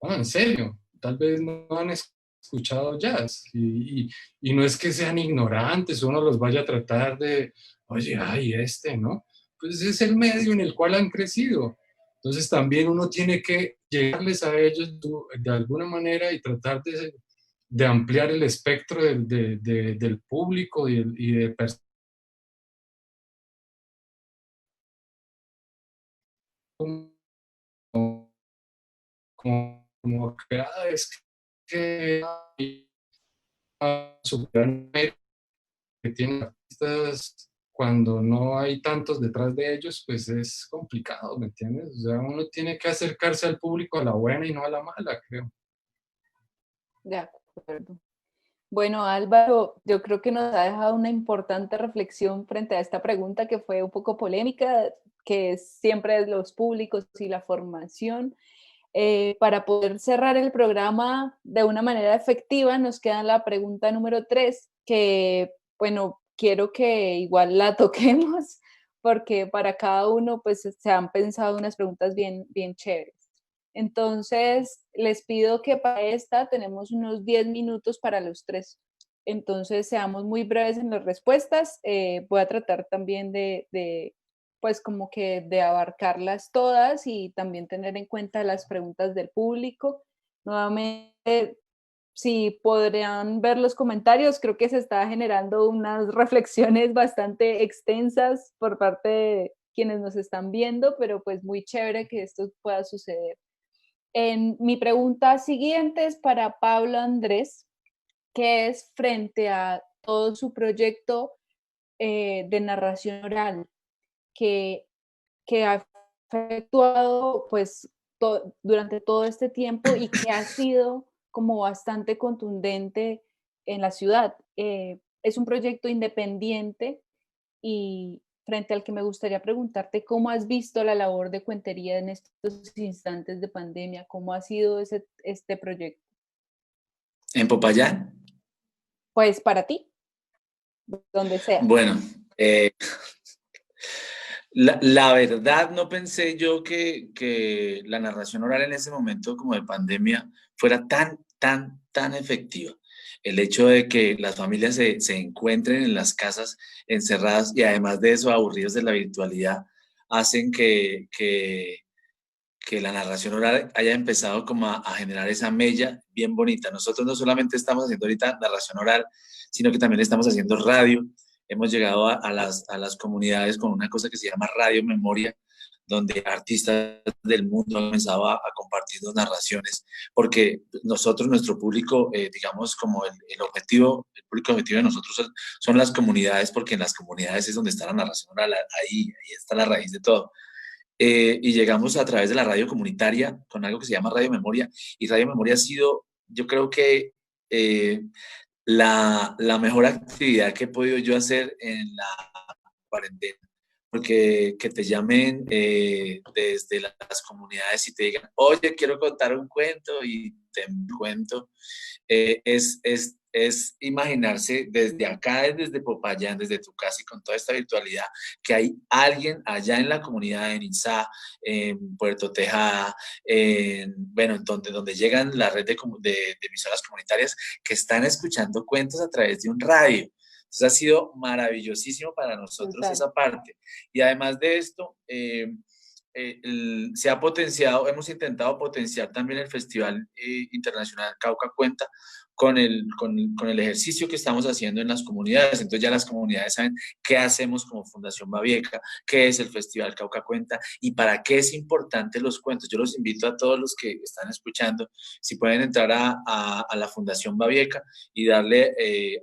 no, en serio, tal vez no han escuchado jazz, y no es que sean ignorantes, uno los vaya a tratar de, oye, ay, ¿no? Pues es el medio en el cual han crecido. Entonces también uno tiene que llegarles a ellos de alguna manera y tratar de ampliar el espectro del público y de personas como que es que su gran mérito que tienen artistas cuando no hay tantos detrás de ellos, pues es complicado, ¿me entiendes? O sea, uno tiene que acercarse al público a la buena y no a la mala, creo. De acuerdo. Bueno, Álvaro, yo creo que nos ha dejado una importante reflexión frente a esta pregunta que fue un poco polémica, que es siempre de los públicos y la formación. Para poder cerrar el programa de una manera efectiva, nos queda la pregunta número 3, que, bueno, quiero que igual la toquemos, porque para cada uno, pues, se han pensado unas preguntas bien, bien chéveres. Entonces, les pido que para esta tenemos unos 10 minutos para los tres. Entonces, seamos muy breves en las respuestas. Voy a tratar también pues como que de abarcarlas todas y también tener en cuenta las preguntas del público. Nuevamente, si podrían ver los comentarios, creo que se está generando unas reflexiones bastante extensas por parte de quienes nos están viendo, pero pues muy chévere que esto pueda suceder. Mi pregunta siguiente es para Pablo Andrés, que es frente a todo su proyecto de narración oral que ha efectuado pues durante todo este tiempo y que ha sido como bastante contundente en la ciudad. Es un proyecto independiente y frente al que me gustaría preguntarte cómo has visto la labor de Cuentería en estos instantes de pandemia, cómo ha sido este proyecto. ¿En Popayán? Pues para ti, donde sea. Bueno, la verdad no pensé yo que la narración oral en ese momento como de pandemia fuera tan efectiva. El hecho de que las familias se encuentren en las casas encerradas y además de eso aburridos de la virtualidad, hacen que la narración oral haya empezado como a generar esa mella bien bonita. Nosotros no solamente estamos haciendo ahorita narración oral, sino que también estamos haciendo radio. Hemos llegado a las comunidades con una cosa que se llama Radio Memoria, donde artistas del mundo han comenzado a compartir las narraciones, porque nosotros, nuestro público, digamos, como el público objetivo de nosotros son las comunidades, porque en las comunidades es donde está la narración oral, ahí está la raíz de todo. Y llegamos a través de la radio comunitaria con algo que se llama Radio Memoria, y Radio Memoria ha sido, yo creo que la mejor actividad que he podido yo hacer en la cuarentena. Porque que te llamen desde las comunidades y te digan, oye, quiero contar un cuento y te cuento, es imaginarse desde acá, desde Popayán, desde tu casa y con toda esta virtualidad, que hay alguien allá en la comunidad, en Izá, en Puerto Tejada, bueno, donde llegan la red de emisoras comunitarias que están escuchando cuentos a través de un radio. Entonces ha sido maravillosísimo para nosotros esa parte. Y además de esto, se ha potenciado, hemos intentado potenciar también el Festival Internacional Cauca Cuenta con el ejercicio que estamos haciendo en las comunidades. Entonces ya las comunidades saben qué hacemos como Fundación Babieca, qué es el Festival Cauca Cuenta y para qué es importante los cuentos. Yo los invito a todos los que están escuchando, si pueden entrar a la Fundación Babieca y darle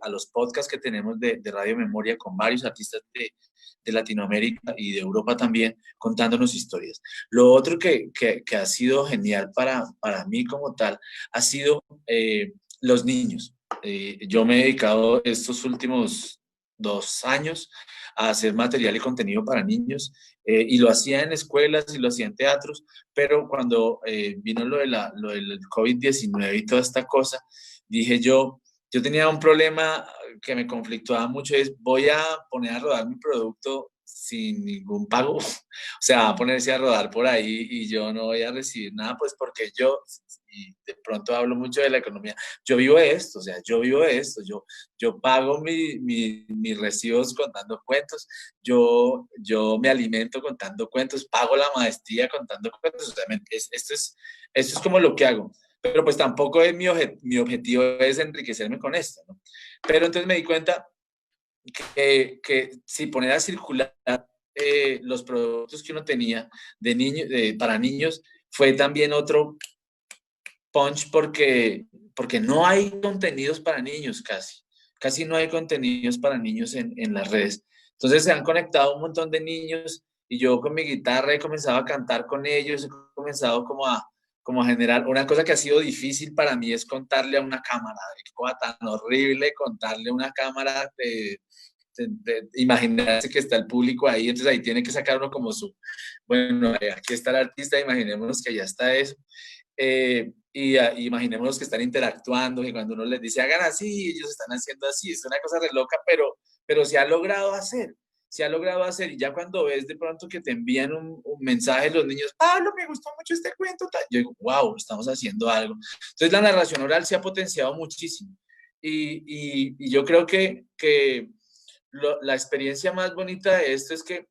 a los podcasts que tenemos de Radio Memoria con varios artistas de Latinoamérica y de Europa también, contándonos historias. Lo otro que ha sido genial para mí como tal, ha sido los niños. Yo me he dedicado estos últimos 2 años a hacer material y contenido para niños, y lo hacía en escuelas y lo hacía en teatros, pero cuando vino lo del COVID-19 y toda esta cosa, dije yo tenía un problema que me conflictuaba mucho, es voy a poner a rodar mi producto sin ningún pago, o sea, a ponerse a rodar por ahí y yo no voy a recibir nada, pues porque yo, y de pronto hablo mucho de la economía, yo vivo de esto, o sea, yo vivo de esto, yo pago mis recibos contando cuentos, yo me alimento contando cuentos, pago la maestría contando cuentos, o sea, esto es como lo que hago. Pero pues tampoco es mi objetivo es enriquecerme con esto, ¿no? Pero entonces me di cuenta que si poner a circular los productos que uno tenía para niños fue también otro punch porque no hay contenidos para niños casi no hay contenidos para niños en las redes. Entonces se han conectado un montón de niños y yo con mi guitarra he comenzado a cantar con ellos, he comenzado como a generar una cosa que ha sido difícil para mí es contarle a una cámara, qué cosa tan horrible contarle a una cámara de imaginarse que está el público ahí, entonces ahí tiene que sacar uno como bueno, aquí está el artista, imaginémonos que ya está eso, y imaginémonos que están interactuando, que cuando uno les dice hagan así, ellos están haciendo así, es una cosa re loca, pero se ha logrado hacer. Se ha logrado hacer y ya cuando ves de pronto que te envían un mensaje los niños, Pablo, me gustó mucho este cuento, yo digo, wow, estamos haciendo algo. Entonces la narración oral se ha potenciado muchísimo y yo creo que la experiencia más bonita de esto es que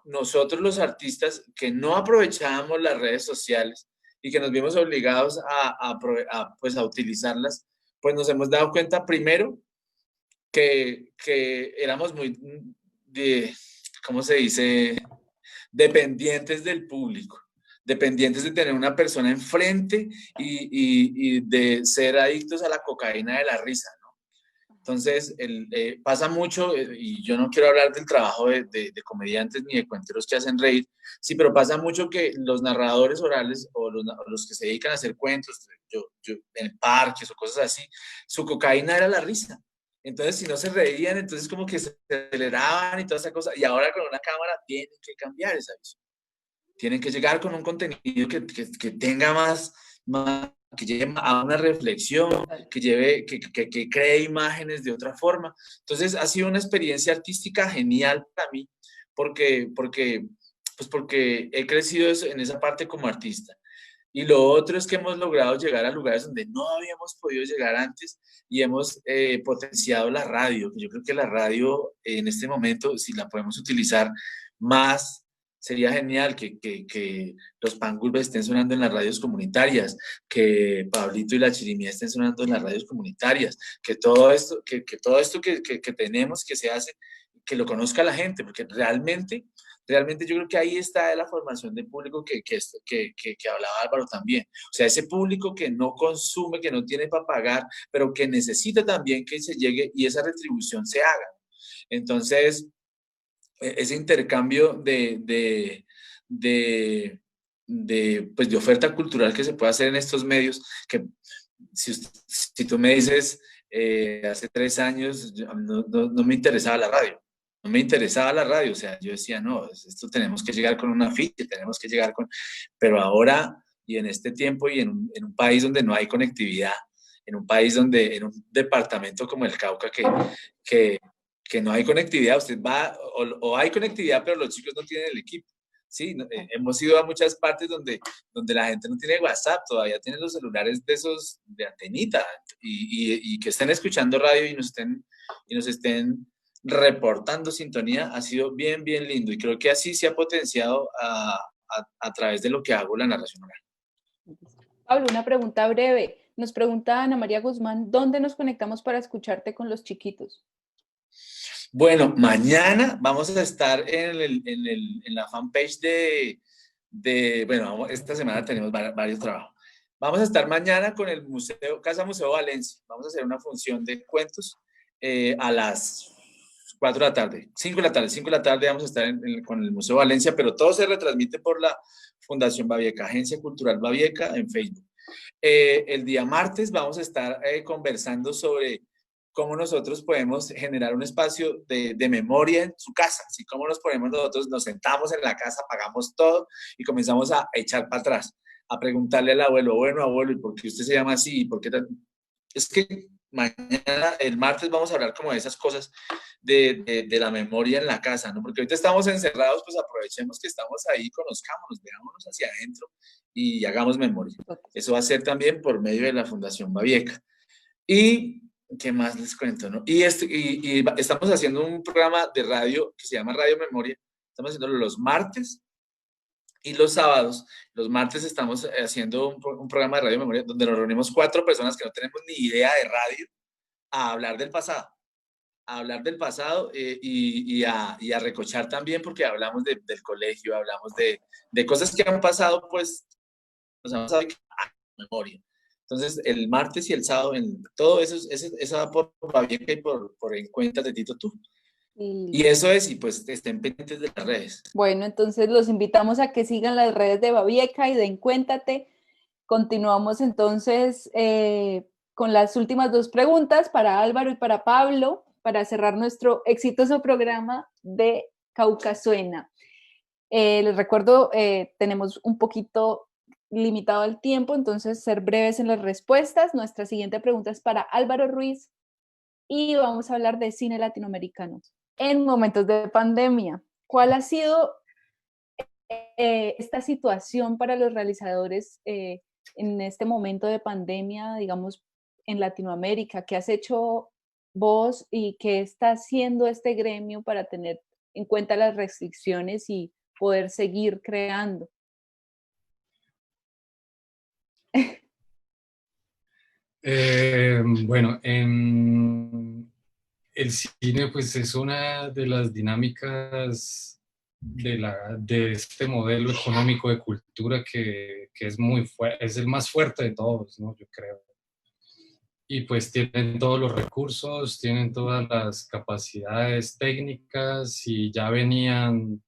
nosotros los artistas que no aprovechábamos las redes sociales y que nos vimos obligados pues a utilizarlas, pues nos hemos dado cuenta primero que éramos muy, ¿cómo se dice? Dependientes del público, dependientes de tener una persona enfrente y de ser adictos a la cocaína de la risa. Entonces, pasa mucho, y yo no quiero hablar del trabajo de comediantes ni de cuenteros que hacen reír, sí, pero pasa mucho que los narradores orales o los que se dedican a hacer cuentos, en parques o cosas así, su cocaína era la risa. Entonces, si no se reían, entonces como que se aceleraban y toda esa cosa, y ahora con una cámara tienen que cambiar esa visión. Tienen que llegar con un contenido que tenga más, que lleve a una reflexión, que cree imágenes de otra forma. Entonces ha sido una experiencia artística genial para mí, porque he crecido en esa parte como artista. Y lo otro es que hemos logrado llegar a lugares donde no habíamos podido llegar antes y hemos potenciado la radio. Yo creo que la radio en este momento, si la podemos utilizar más, sería genial que los Pangurbes estén sonando en las radios comunitarias, que Pablito y la Chirimía estén sonando en las radios comunitarias, que todo esto que tenemos, que se hace, que lo conozca la gente, porque realmente yo creo que ahí está la formación del público que hablaba Álvaro también. O sea, ese público que no consume, que no tiene para pagar, pero que necesita también que se llegue y esa retribución se haga. Entonces, ese intercambio pues de oferta cultural que se puede hacer en estos medios, que si tú me dices, Hace 3 años no me interesaba la radio. No me interesaba la radio, o sea, yo decía, no, esto tenemos que llegar con una afiche, tenemos que llegar con... Pero ahora, y en este tiempo, y en un país donde no hay conectividad, en un país donde, en un departamento como el Cauca, que, que no hay conectividad, usted va, o hay conectividad, pero los chicos no tienen el equipo. Sí, hemos ido a muchas partes donde la gente no tiene WhatsApp, todavía tienen los celulares de esos de antenita y que estén escuchando radio y nos estén reportando sintonía, ha sido bien, bien lindo y creo que así se ha potenciado a través de lo que hago la narración oral. Pablo, una pregunta breve. Nos pregunta Ana María Guzmán, ¿dónde nos conectamos para escucharte con los chiquitos? Bueno, mañana vamos a estar en la fanpage bueno, esta semana tenemos varios trabajos. Vamos a estar mañana con el Casa Museo Valencia. Vamos a hacer una función de cuentos a las 4 de la tarde, 5 de la tarde. 5 de la tarde vamos a estar con el Museo Valencia, pero todo se retransmite por la Fundación Babieca, Agencia Cultural Babieca en Facebook. El día martes vamos a estar conversando sobre cómo nosotros podemos generar un espacio de memoria en su casa, así como nosotros nos sentamos en la casa, pagamos todo y comenzamos a echar para atrás, a preguntarle al abuelo, bueno, abuelo, ¿y por qué usted se llama así? ¿Por qué Es que mañana, el martes, vamos a hablar como de esas cosas de la memoria en la casa, ¿no? Porque ahorita estamos encerrados, pues aprovechemos que estamos ahí, conozcámonos, veámonos hacia adentro y hagamos memoria. Eso va a ser también por medio de la Fundación Babieca. Y ¿qué más les cuento, no? Y estamos haciendo un programa de radio que se llama Radio Memoria. Estamos haciéndolo los martes y los sábados. Los martes estamos haciendo un programa de Radio Memoria donde nos reunimos 4 personas que no tenemos ni idea de radio a hablar del pasado. A hablar del pasado y a recochar también porque hablamos del colegio, hablamos de cosas que han pasado, pues, nos han pasado memoria. Entonces, el martes y el sábado, todo eso, eso va por Babieca y por Encuéntrate de Tito Tú. Y eso es, y pues estén pendientes de las redes. Bueno, entonces los invitamos a que sigan las redes de Babieca y de Encuéntrate. Continuamos entonces con las últimas 2 preguntas para Álvaro y para Pablo, para cerrar nuestro exitoso programa de Cauca Suena. Les recuerdo, tenemos un poquito limitado el tiempo, entonces ser breves en las respuestas. Nuestra siguiente pregunta es para Álvaro Ruiz y vamos a hablar de cine latinoamericano. En momentos de pandemia, ¿cuál ha sido esta situación para los realizadores en este momento de pandemia, digamos, en Latinoamérica? ¿Qué has hecho vos y qué está haciendo este gremio para tener en cuenta las restricciones y poder seguir creando? Bueno, el cine pues es una de las dinámicas de este modelo económico de cultura que es es el más fuerte de todos, ¿no? Yo creo. Y pues tienen todos los recursos, tienen todas las capacidades técnicas y ya venían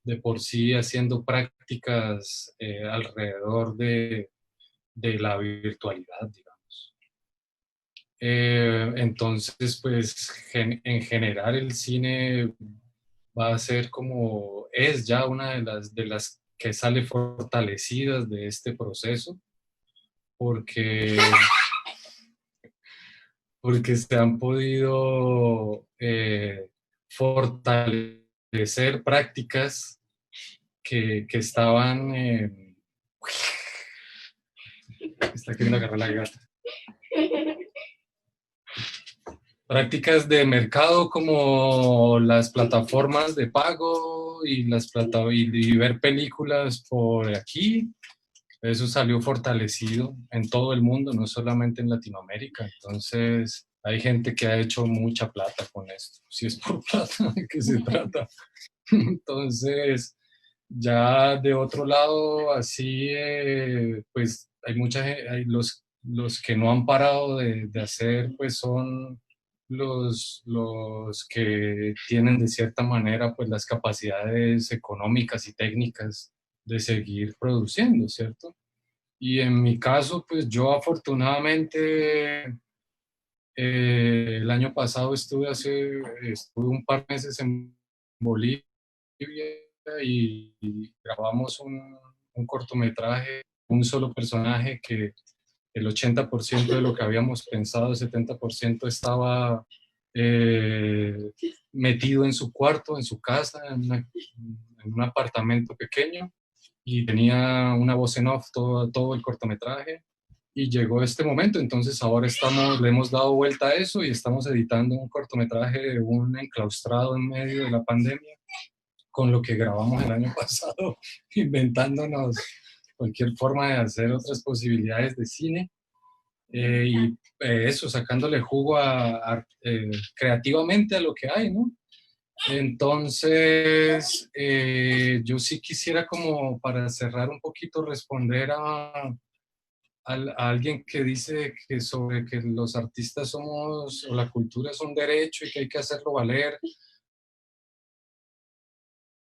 de por sí haciendo prácticas alrededor de la virtualidad, digamos. Entonces, pues en general el cine va a ser es ya una de las que sale fortalecidas de este proceso, porque se han podido fortalecer prácticas que estaban... está queriendo agarrar la gata. Prácticas de mercado como las plataformas de pago y ver películas por aquí. Eso salió fortalecido en todo el mundo, no solamente en Latinoamérica. Entonces, hay gente que ha hecho mucha plata con esto. Si es por plata, ¿de qué se trata? Entonces, ya de otro lado, así, pues hay los que no han parado de hacer, pues son los que tienen de cierta manera, pues las capacidades económicas y técnicas de seguir produciendo, ¿cierto? Y en mi caso, pues yo afortunadamente El año pasado estuve un par de meses en Bolivia y grabamos un cortometraje, un solo personaje que el 80% de lo que habíamos pensado, el 70% estaba metido en su cuarto, en su casa, en un apartamento pequeño, y tenía una voz en off todo el cortometraje. Y llegó este momento, entonces ahora le hemos dado vuelta a eso y estamos editando un cortometraje de un enclaustrado en medio de la pandemia, con lo que grabamos el año pasado, inventándonos cualquier forma de hacer otras posibilidades de cine. Eso, sacándole jugo creativamente a lo que hay, ¿no? Entonces, yo sí quisiera, como para cerrar un poquito, responder a alguien que dice que sobre que los artistas somos, o la cultura es un derecho y que hay que hacerlo valer.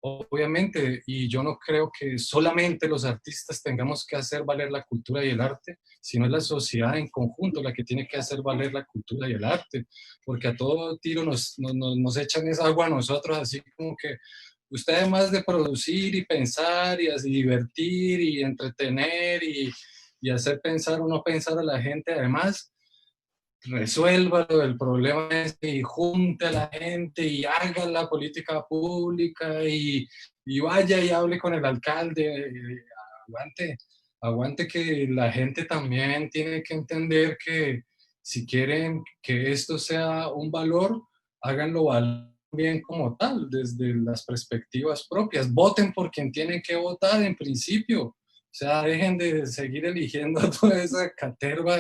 Obviamente, y yo no creo que solamente los artistas tengamos que hacer valer la cultura y el arte, sino es la sociedad en conjunto la que tiene que hacer valer la cultura y el arte, porque a todo tiro nos echan esa agua a nosotros, así como que usted, además de producir y pensar y así divertir y entretener y hacer pensar o no pensar a la gente, además resuelva el problema y junte a la gente y haga la política pública y vaya y hable con el alcalde. Aguante, aguante, que la gente también tiene que entender que si quieren que esto sea un valor, háganlo bien como tal, desde las perspectivas propias. Voten por quien tienen que votar en principio. O sea, dejen de seguir eligiendo a toda esa caterva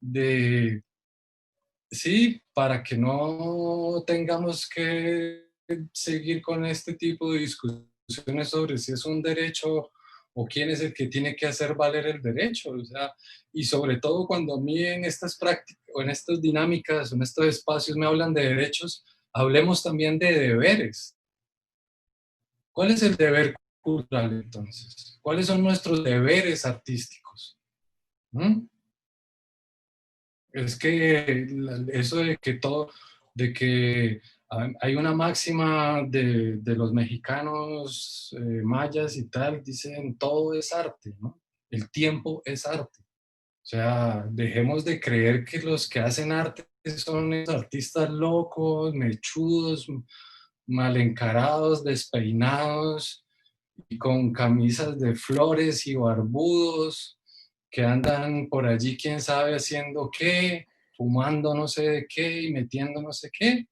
de sí, para que no tengamos que seguir con este tipo de discusiones sobre si es un derecho o quién es el que tiene que hacer valer el derecho. O sea, y sobre todo cuando a mí en estas prácticas, o en estas dinámicas, o en estos espacios me hablan de derechos, hablemos también de deberes. ¿Cuál es el deber cultural entonces? ¿Cuáles son nuestros deberes artísticos? ¿Mm? Es que eso de que hay una máxima de los mexicanos mayas y tal, dicen todo es arte, ¿no? El tiempo es arte. O sea, dejemos de creer que los que hacen arte son esos artistas locos, mechudos, mal encarados, despeinados y con camisas de flores y barbudos que andan por allí, quién sabe haciendo qué, fumando no sé de qué y metiendo no sé qué.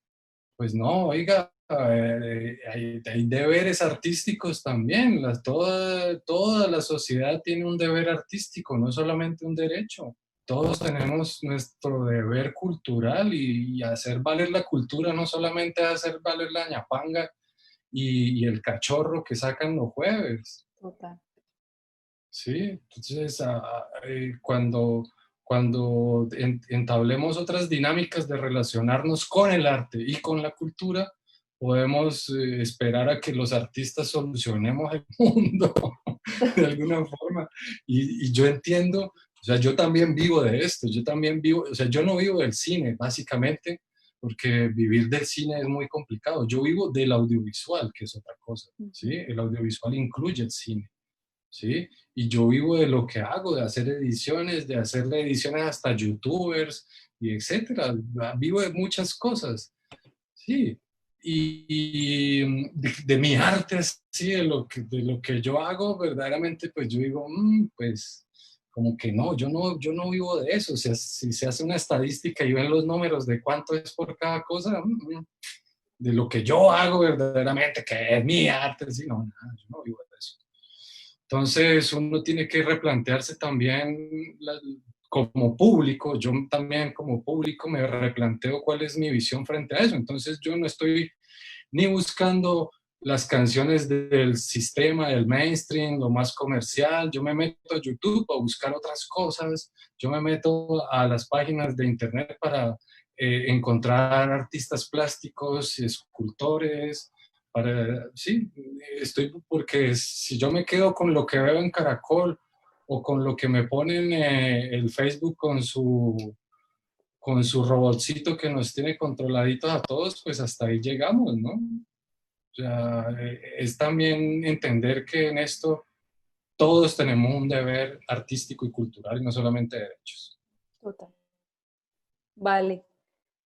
Pues no, oiga, hay deberes artísticos también. Toda la sociedad tiene un deber artístico, no solamente un derecho. Todos tenemos nuestro deber cultural y hacer valer la cultura, no solamente hacer valer la ñapanga y el cachorro que sacan los jueves. Total. Sí, entonces cuando entablemos otras dinámicas de relacionarnos con el arte y con la cultura, podemos esperar a que los artistas solucionemos el mundo de alguna forma. Y yo entiendo, o sea, yo también vivo de esto, yo también vivo, o sea, yo no vivo del cine, básicamente, porque vivir del cine es muy complicado. Yo vivo del audiovisual, que es otra cosa, ¿sí? El audiovisual incluye el cine. ¿Sí? Y yo vivo de lo que hago, de hacer ediciones, de hacerle ediciones hasta youtubers y etcétera. Vivo de muchas cosas, ¿sí? Y de mi arte, sí, de lo que yo hago, verdaderamente, pues yo digo, pues como que no, yo no vivo de eso. O sea, si se hace una estadística y ven los números de cuánto es por cada cosa, de lo que yo hago verdaderamente, que es mi arte, sí, no, nada, yo no vivo de eso. Entonces uno tiene que replantearse también como público, yo también como público me replanteo cuál es mi visión frente a eso. Entonces yo no estoy ni buscando las canciones del sistema, del mainstream, lo más comercial. Yo me meto a YouTube a buscar otras cosas, yo me meto a las páginas de internet para encontrar artistas plásticos, escultores, sí, estoy, porque si yo me quedo con lo que veo en Caracol o con lo que me ponen el Facebook con su robotcito que nos tiene controladitos a todos, pues hasta ahí llegamos, ¿no? O sea, es también entender que en esto todos tenemos un deber artístico y cultural y no solamente derechos. Total. Vale.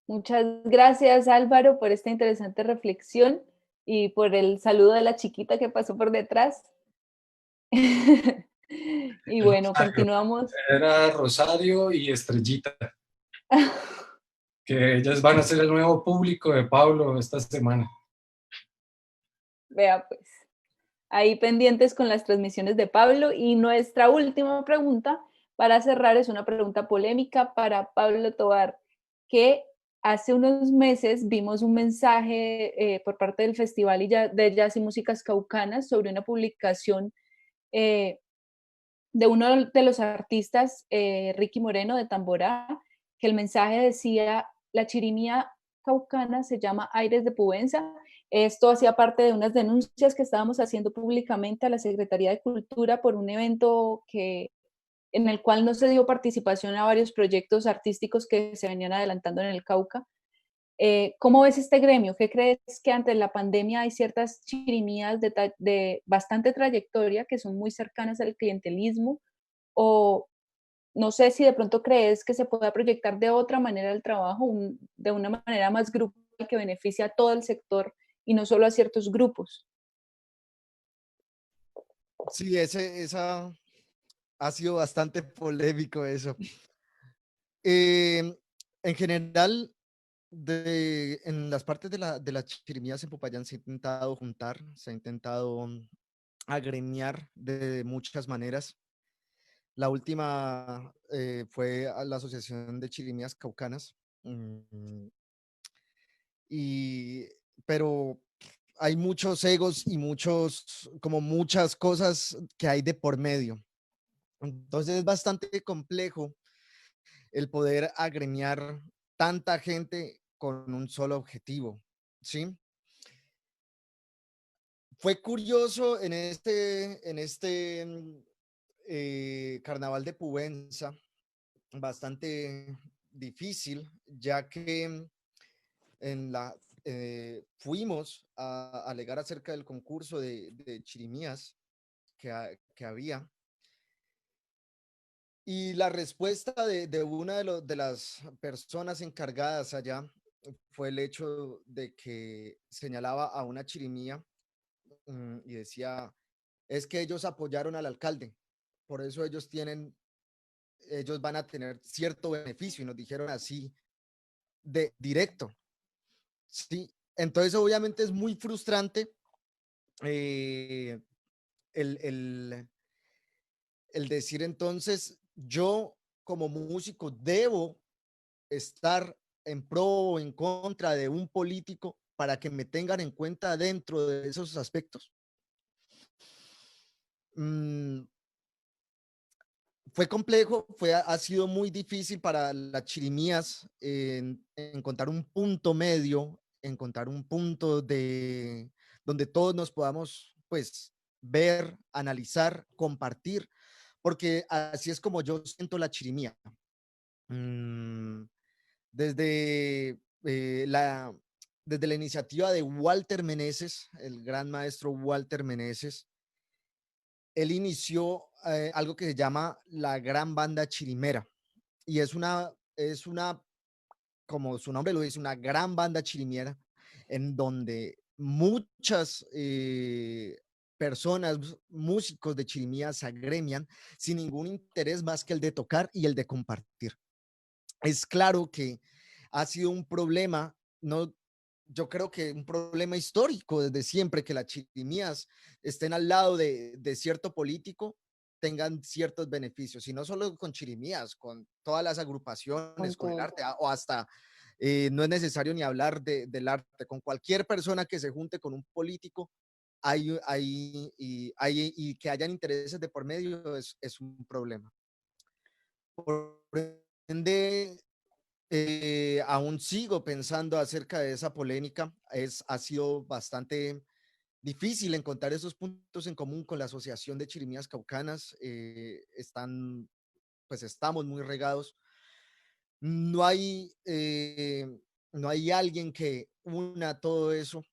Muchas gracias, Álvaro, por esta interesante reflexión y por el saludo de la chiquita que pasó por detrás. Y bueno, Rosario, continuamos. era Rosario y Estrellita, que ellas van a ser el nuevo público de Pablo esta semana. Vea pues, ahí pendientes con las transmisiones de Pablo. Y nuestra última pregunta para cerrar es una pregunta polémica para Pablo Tovar, que hace unos meses vimos un mensaje por parte del Festival de Jazz y Músicas Caucanas sobre una publicación eh, de uno de los artistas, Ricky Moreno de Tamborá, que el mensaje decía: la chirimía caucana se llama Aires de Pubenza. Esto hacía parte de unas denuncias que estábamos haciendo públicamente a la Secretaría de Cultura por un evento en el cual no se dio participación a varios proyectos artísticos que se venían adelantando en el Cauca. ¿Cómo ves este gremio? ¿Qué crees que ante la pandemia hay ciertas chirimías de bastante trayectoria que son muy cercanas al clientelismo? O no sé si de pronto crees que se pueda proyectar de otra manera el trabajo, de una manera más grupal que beneficie a todo el sector y no solo a ciertos grupos. Sí, esa ha sido bastante polémico eso. En general, en las partes de las chirimías en Popayán se ha intentado juntar, se ha intentado agremiar de muchas maneras. La última fue a la Asociación de Chirimías Caucanas. mm, y, pero hay muchos egos y como muchas cosas que hay de por medio. Entonces es bastante complejo el poder agremiar tanta gente con un solo objetivo, ¿sí? Fue curioso en este carnaval de Pubenza, bastante difícil, ya que fuimos a alegar acerca del concurso de chirimías que había. Y la respuesta de una de las personas encargadas allá fue el hecho de que señalaba a una chirimía y decía, es que ellos apoyaron al alcalde, por eso ellos van a tener cierto beneficio, y nos dijeron así de directo. Sí, entonces obviamente es muy frustrante eh, el, el, el decir entonces, yo como músico debo estar en pro o en contra de un político para que me tengan en cuenta dentro de esos aspectos. Fue complejo, ha sido muy difícil para las chirimías encontrar un punto medio, encontrar un punto donde todos nos podamos pues ver, analizar, compartir, porque así es como yo siento la chirimía. Desde, eh, la, desde la iniciativa de Walter Meneses, el gran maestro Walter Meneses, él inició algo que se llama la Gran Banda Chirimera. Y es una, como su nombre lo dice, una gran banda chirimera en donde muchas personas, músicos de chirimía se agremian sin ningún interés más que el de tocar y el de compartir. Es claro que ha sido un problema, no, yo creo que un problema histórico desde siempre, que las chirimías estén al lado de cierto político, tengan ciertos beneficios, y no solo con chirimías, con todas las agrupaciones, Con con el todo. arte, o hasta, no es necesario ni hablar del arte, con cualquier persona que se junte con un político, y que hayan intereses de por medio es un problema. Por ende, aún sigo pensando acerca de esa polémica. Ha sido bastante difícil encontrar esos puntos en común con la Asociación de Chirimías Caucanas. Pues estamos muy regados. no hay, no hay alguien que una todo eso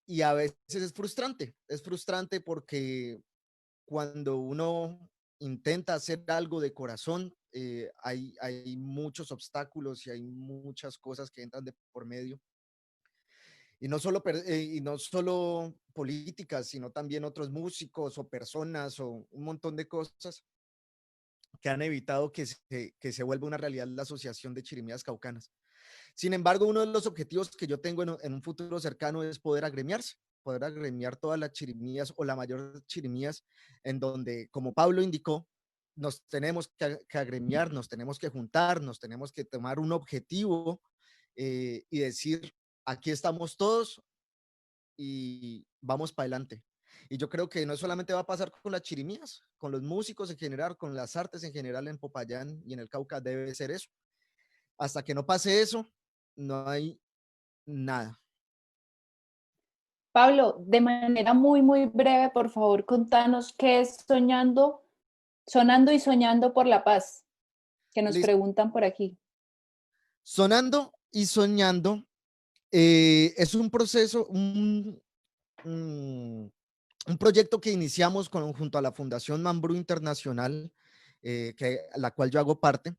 y a veces es frustrante porque cuando uno intenta hacer algo de corazón, hay muchos obstáculos y hay muchas cosas que entran de por medio. Y no solo políticas, sino también otros músicos o personas o un montón de cosas que han evitado que se vuelva una realidad la Asociación de Chirimías Caucanas. Sin embargo, uno de los objetivos que yo tengo en un futuro cercano es poder agremiarse, poder agremiar todas las chirimías o la mayor chirimías en donde, como Pablo indicó, nos tenemos que agremiar, nos tenemos que juntar, nos tenemos que tomar un objetivo y decir, aquí estamos todos y vamos para adelante. Y yo creo que no solamente va a pasar con las chirimías, con los músicos en general, con las artes en general en Popayán y en el Cauca debe ser eso. Hasta que no pase eso, no hay nada. Pablo, de manera muy, muy breve, por favor, contanos qué es sonando y soñando por la paz, que nos Listo. preguntan por aquí. Sonando y soñando es un proceso, un proyecto que iniciamos junto a la Fundación Mambrú Internacional, la cual yo hago parte.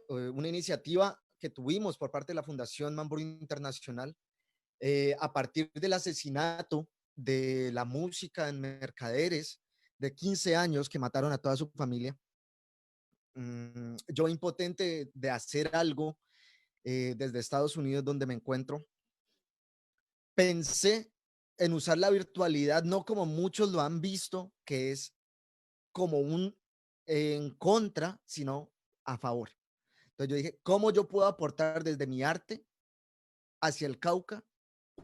Una iniciativa que tuvimos por parte de la Fundación Mambrú Internacional a partir del asesinato de la música en Mercaderes de 15 años que mataron a toda su familia. Yo impotente de hacer algo desde Estados Unidos donde me encuentro, pensé en usar la virtualidad no como muchos lo han visto, que es como un en contra, sino a favor. Entonces yo dije, ¿cómo yo puedo aportar desde mi arte hacia el Cauca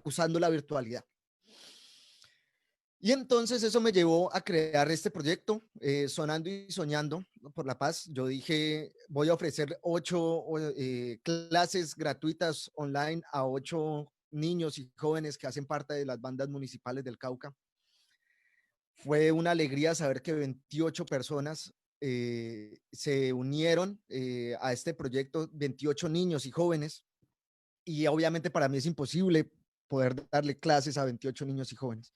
usando la virtualidad? Y entonces eso me llevó a crear este proyecto, Sonando y Soñando por la Paz. Yo dije, voy a ofrecer 8 clases gratuitas online a 8 niños y jóvenes que hacen parte de las bandas municipales del Cauca. Fue una alegría saber que 28 personas se unieron a este proyecto, 28 niños y jóvenes. Y obviamente para mí es imposible poder darle clases a 28 niños y jóvenes.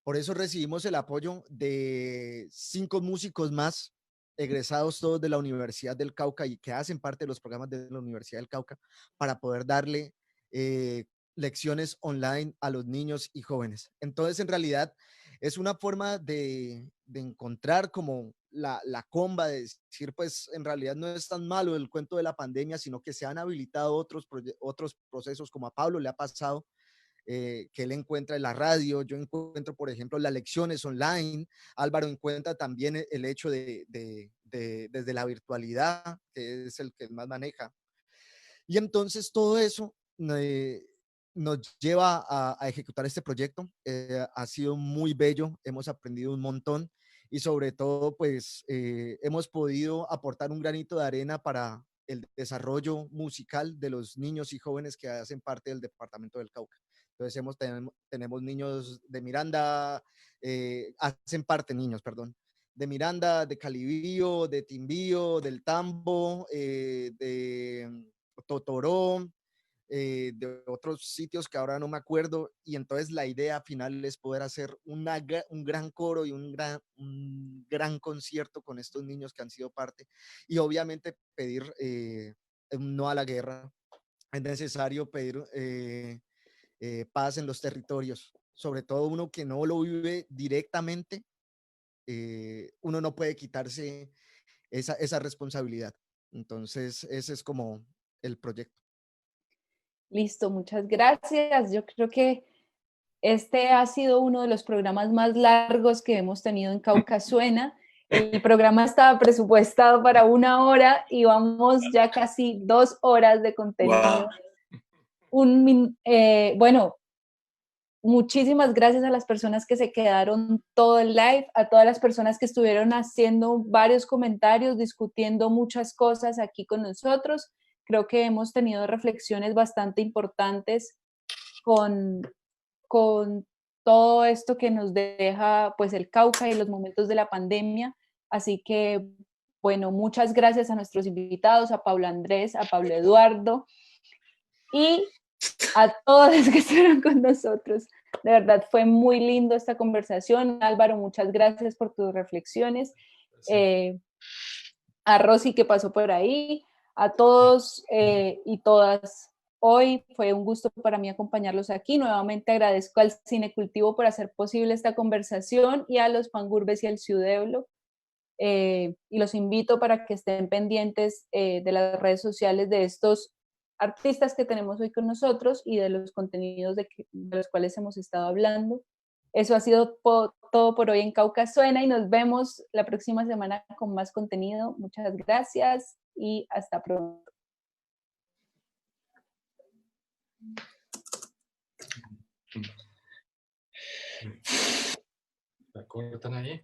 Por eso recibimos el apoyo de 5 músicos más, egresados todos de la Universidad del Cauca y que hacen parte de los programas de la Universidad del Cauca para poder darle lecciones online a los niños y jóvenes. Entonces, en realidad, es una forma de encontrar como la comba, de decir, pues en realidad no es tan malo el cuento de la pandemia, sino que se han habilitado otros procesos, como a Pablo le ha pasado, que él encuentra en la radio. Yo encuentro, por ejemplo, las lecciones online. Álvaro encuentra también el hecho desde la virtualidad, que es el que más maneja. Y entonces todo eso nos lleva a ejecutar este proyecto. Ha sido muy bello, hemos aprendido un montón y sobre todo, pues, hemos podido aportar un granito de arena para el desarrollo musical de los niños y jóvenes que hacen parte del departamento del Cauca. Entonces tenemos niños de Miranda, hacen parte niños, perdón, de Miranda, de Calibío, de Timbío, del Tambo, de Totoró, de otros sitios que ahora no me acuerdo, y entonces la idea final es poder hacer un gran coro y un gran concierto con estos niños que han sido parte, y obviamente pedir un no a la guerra. Es necesario pedir paz en los territorios, sobre todo uno que no lo vive directamente. Uno no puede quitarse esa responsabilidad. Entonces, ese es como el proyecto. Listo, muchas gracias. Yo creo que este ha sido uno de los programas más largos que hemos tenido en Cauca Suena. El programa estaba presupuestado para 1 hora y vamos ya casi 2 horas de contenido. Wow. Bueno, muchísimas gracias a las personas que se quedaron todo el live, a todas las personas que estuvieron haciendo varios comentarios, discutiendo muchas cosas aquí con nosotros. Creo que hemos tenido reflexiones bastante importantes con todo esto que nos deja pues el Cauca y los momentos de la pandemia. Así que bueno, muchas gracias a nuestros invitados, a Pablo Andrés, a Pablo Eduardo y a todos los que estuvieron con nosotros. De verdad, fue muy lindo esta conversación. Álvaro, muchas gracias por tus reflexiones. A Rosy que pasó por ahí, a todos y todas. Hoy fue un gusto para mí acompañarlos aquí. Nuevamente agradezco al Cinecultivo por hacer posible esta conversación y a los Pangurbes y al Ciudeblo. Y los invito para que estén pendientes de las redes sociales de estos artistas que tenemos hoy con nosotros y de los contenidos de los cuales hemos estado hablando. Eso ha sido todo por hoy en Cauca Suena y nos vemos la próxima semana con más contenido. Muchas gracias y hasta pronto. ¿La cortan ahí?